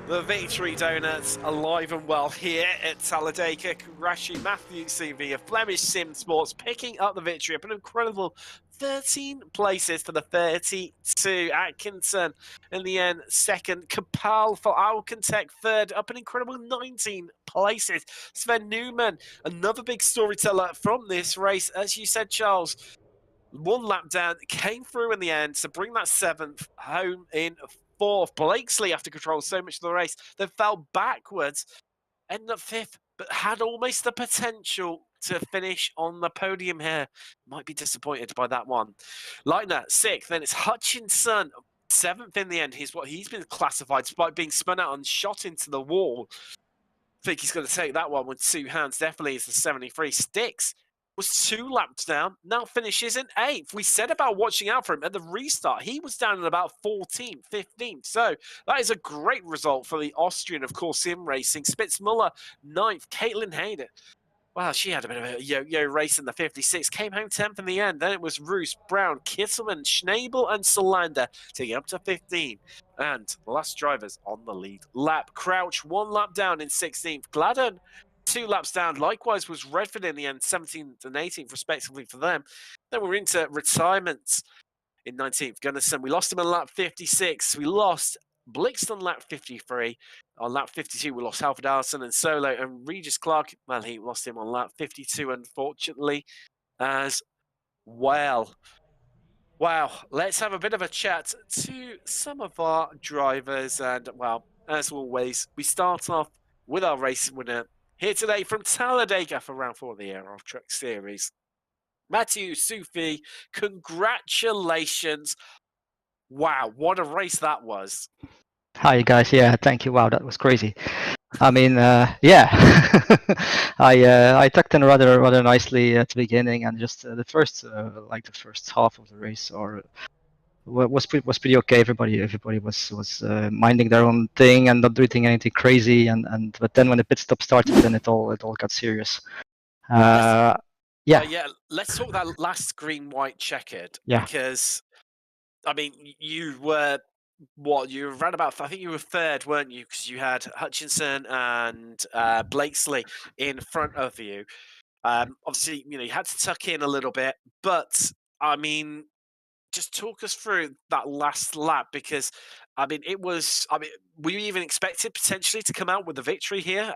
[SPEAKER 4] The Victory Donuts alive and well here at Talladega. Congratulations, Mathieu Soufi of Flemish Sim Sports picking up the victory up an incredible 13 places to the 32. Atkinson in the end second. Capel for Alcantech third, up an incredible 19 places. Sven Newman, another big storyteller from this race, as you said, Charles. One lap down, came through in the end to bring that seventh home in fourth. Blakesley, after control so much of the race, then fell backwards, ended up fifth, but had almost the potential to finish on the podium here. Might be disappointed by that one. Leitner, sixth. Then it's Hutchinson, seventh in the end. He's been classified despite being spun out and shot into the wall. I think he's going to take that one with two hands. Definitely is the 73. Sticks was 2 laps down, now finishes in 8th. We said about watching out for him at the restart. He was down at about 14th, 15th. So that is a great result for the Austrian, of course, in racing. Spitzmuller, 9th. Caitlin Hayden. Wow, she had a bit of a yo-yo race in the 56. Came home 10th in the end. Then it was Roos, Brown, Kittelman, Schnabel, and Solander taking up to 15. And the last drivers on the lead lap. Crouch, 1 lap down in 16th. Gladden, 2 laps down. Likewise was Redford in the end, 17th and 18th, respectively, for them. Then we're into retirements in 19th. Gunnison, we lost him on lap 56. We lost Blixton on lap 53. On lap 52, we lost Halford Allison and Solo. And Regis Clark, well, he lost him on lap 52, unfortunately, as well. Wow, let's have a bit of a chat to some of our drivers. And, well, as always, we start off with our race winner here today from Talladega for round 4 of the ARL Truck Series. Mathieu Soufi, congratulations. Wow, what a race that was.
[SPEAKER 6] Hi, guys. Yeah, thank you. Wow, that was crazy. I mean, yeah, I tucked in rather nicely at the beginning, and just the first half of the race was pretty okay. Everybody was minding their own thing and not doing anything crazy. But then when the pit stop started, then it all got serious. Yeah.
[SPEAKER 4] Let's talk that last green-white checkered.
[SPEAKER 6] Yeah.
[SPEAKER 4] Because, I mean, you were you ran about, I think you were third, weren't you? Because you had Hutchinson and Blakesley in front of you. Obviously, you had to tuck in a little bit, but I mean, just talk us through that last lap, because I mean, were you even expected potentially to come out with a victory here?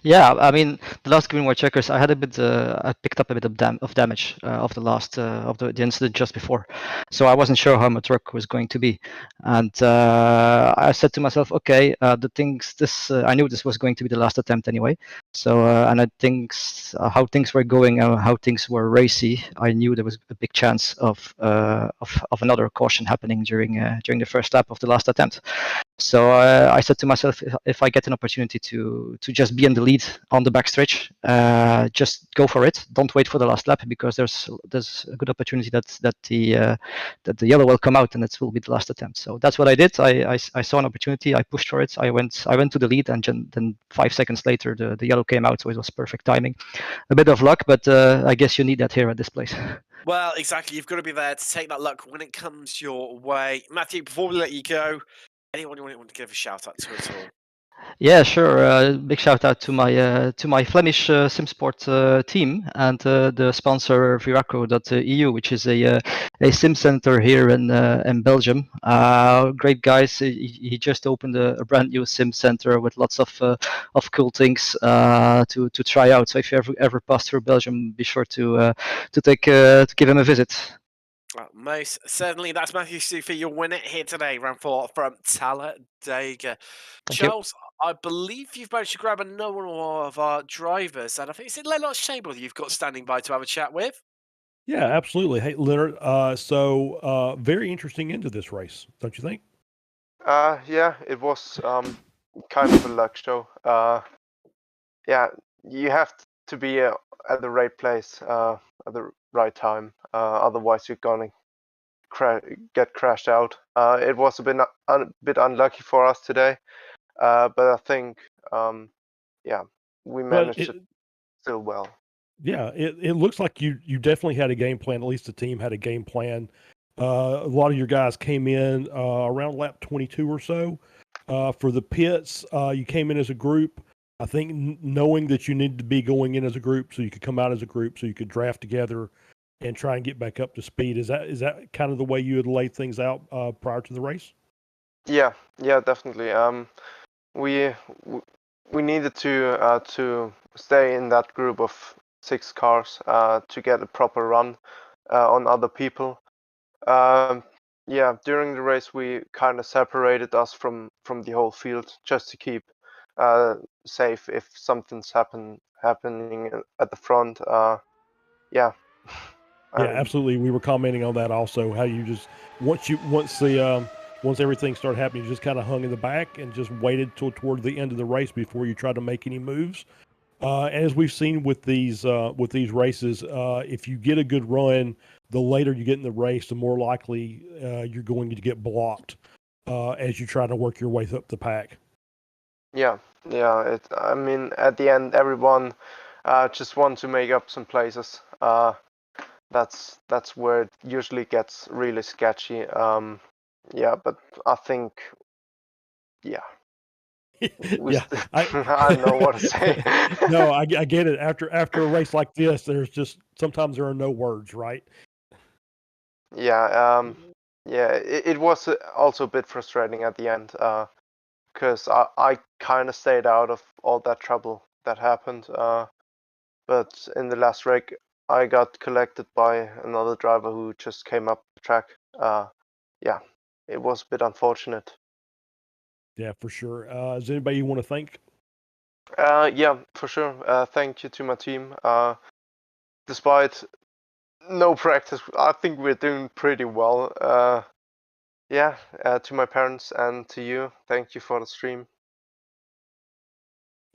[SPEAKER 6] Yeah, I mean, the last Green White Checkers, I had a bit, I picked up a bit of damage of the last of the incident just before, so I wasn't sure how my truck was going to be, and I said to myself, okay, I knew this was going to be the last attempt anyway, so and I think how things were going, how things were racy, I knew there was a big chance of another caution happening during the first lap of the last attempt. So I said to myself, if I get an opportunity to just be in the lead on the backstretch, just go for it. Don't wait for the last lap, because there's a good opportunity that the yellow will come out and it will be the last attempt. So that's what I did. I saw an opportunity. I pushed for it. I went to the lead, and then 5 seconds later the yellow came out. So it was perfect timing. A bit of luck, but I guess you need that here at this place.
[SPEAKER 4] Well, exactly. You've got to be there to take that luck when it comes your way. Matthew, before we let you go, anyone you want to give a shout out to at all?
[SPEAKER 6] Yeah, sure. Big shout out to my Flemish SimSport team and the sponsor Viraco.eu, which is a sim center here in Belgium. Great guys. He just opened a brand new sim center with lots of cool things to try out. So if you ever pass through Belgium, be sure to give him a visit.
[SPEAKER 4] Most certainly, that's Matthew Sufi, your winner here today, round 4 from Talladega.
[SPEAKER 6] Thank you.
[SPEAKER 4] Charles, I believe you've managed to grab another one of our drivers, and I think it's Leonard Shable you've got standing by to have a chat with.
[SPEAKER 5] Yeah, absolutely. Hey, Leonard. Very interesting into this race, don't you think?
[SPEAKER 7] Yeah, it was kind of a luck show. Yeah, you have to be at the right place at the right time. Otherwise, you're gonna get crashed out. It was a bit unlucky for us today, but I think, yeah, we managed it still well.
[SPEAKER 5] Yeah, it looks like you definitely had a game plan. At least the team had a game plan. A lot of your guys came in around lap 22 or so. For the pits, you came in as a group. I think knowing that you needed to be going in as a group so you could come out as a group so you could draft together and try and get back up to speed. Is that kind of the way you had laid things out prior to the race?
[SPEAKER 7] Yeah, definitely. We needed to stay in that group of 6 cars to get a proper run on other people. Yeah, during the race we kind of separated us from the whole field just to keep safe if something's happening at the front. Yeah.
[SPEAKER 5] Yeah, absolutely. We were commenting on that also. How you just once everything started happening, you just kind of hung in the back and just waited till toward the end of the race before you tried to make any moves. As we've seen with these races, if you get a good run, the later you get in the race, the more likely you're going to get blocked as you try to work your way up the pack.
[SPEAKER 7] Yeah. I mean, at the end, everyone just wants to make up some places. That's where it usually gets really sketchy. Yeah, but I think, yeah.
[SPEAKER 5] Yeah,
[SPEAKER 7] I don't know what to say.
[SPEAKER 5] No, I get it. After a race like this, there's just sometimes there are no words, right?
[SPEAKER 7] Yeah, it was also a bit frustrating at the end because I kind of stayed out of all that trouble that happened. But in the last wreck, I got collected by another driver who just came up the track. Yeah, it was a bit unfortunate.
[SPEAKER 5] Yeah, for sure. Is anybody you want to thank?
[SPEAKER 7] Yeah, for sure. Thank you to my team. Despite no practice, I think we're doing pretty well. Yeah, to my parents and to you, thank you for the stream.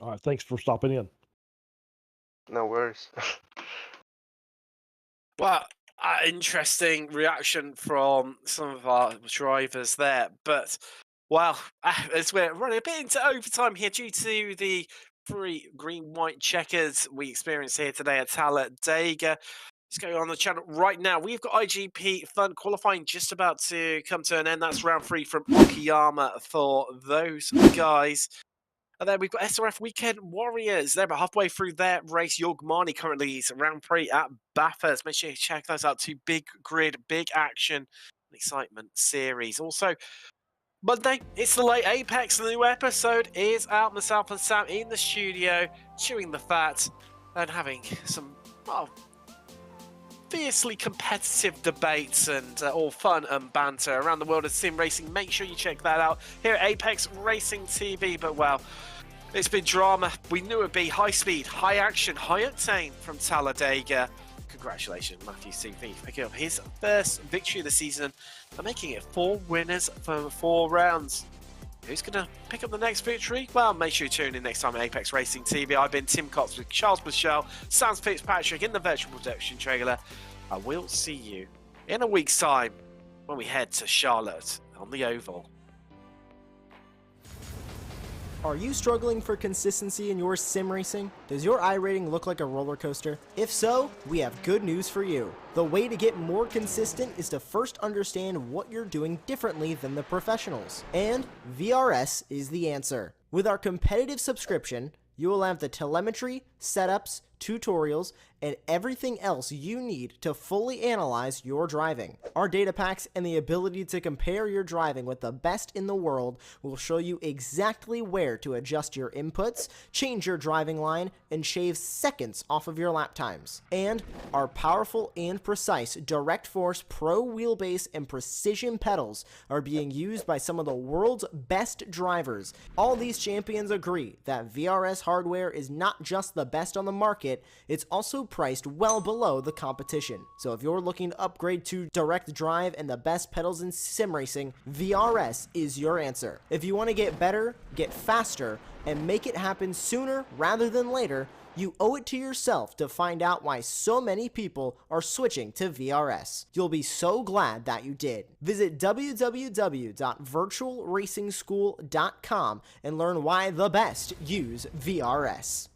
[SPEAKER 5] All right, thanks for stopping in.
[SPEAKER 7] No worries.
[SPEAKER 4] Well, interesting reaction from some of our drivers there. But, well, as we're running a bit into overtime here due to the 3 green-white checkers we experienced here today at Talladega. Let's go on the channel right now. We've got IGP Fun qualifying just about to come to an end. That's round 3 from Okayama for those guys. And then we've got SRF Weekend Warriors. They're about halfway through their race. Yogmani currently is round 3 at Bathurst. Make sure you check those out. 2 big grid, big action, excitement series. Also, Monday, it's the late Apex. The new episode is out. Myself and Sam in the studio, chewing the fat and having some, well, fiercely competitive debates and all fun and banter around the world of sim racing. Make sure you check that out here at Apex Racing TV. But, well, it's been drama. We knew it'd be high speed, high action, high octane from Talladega. Congratulations, Matthew CV, picking up his first victory of the season and making it 4 winners for 4 rounds. Who's going to pick up the next victory? Well, make sure you tune in next time at Apex Racing TV. I've been Tim Cox with Charles Michelle, Sam Fitzpatrick in the virtual production trailer. I will see you in a week's time when we head to Charlotte on the Oval.
[SPEAKER 1] Are you struggling for consistency in your sim racing? Does your iRating look like a roller coaster? If so, we have good news for you. The way to get more consistent is to first understand what you're doing differently than the professionals. And VRS is the answer. With our competitive subscription, you will have the telemetry, setups, tutorials, and everything else you need to fully analyze your driving. Our data packs and the ability to compare your driving with the best in the world will show you exactly where to adjust your inputs, change your driving line, and shave seconds off of your lap times. And our powerful and precise Direct Force Pro wheelbase and precision pedals are being used by some of the world's best drivers. All these champions agree that VRS hardware is not just the best on the market, it's also priced well below the competition. So if you're looking to upgrade to direct drive and the best pedals in sim racing, VRS is your answer. If you want to get better, get faster, and make it happen sooner rather than later, you owe it to yourself to find out why so many people are switching to VRS. You'll be so glad that you did. Visit www.virtualracingschool.com and learn why the best use VRS.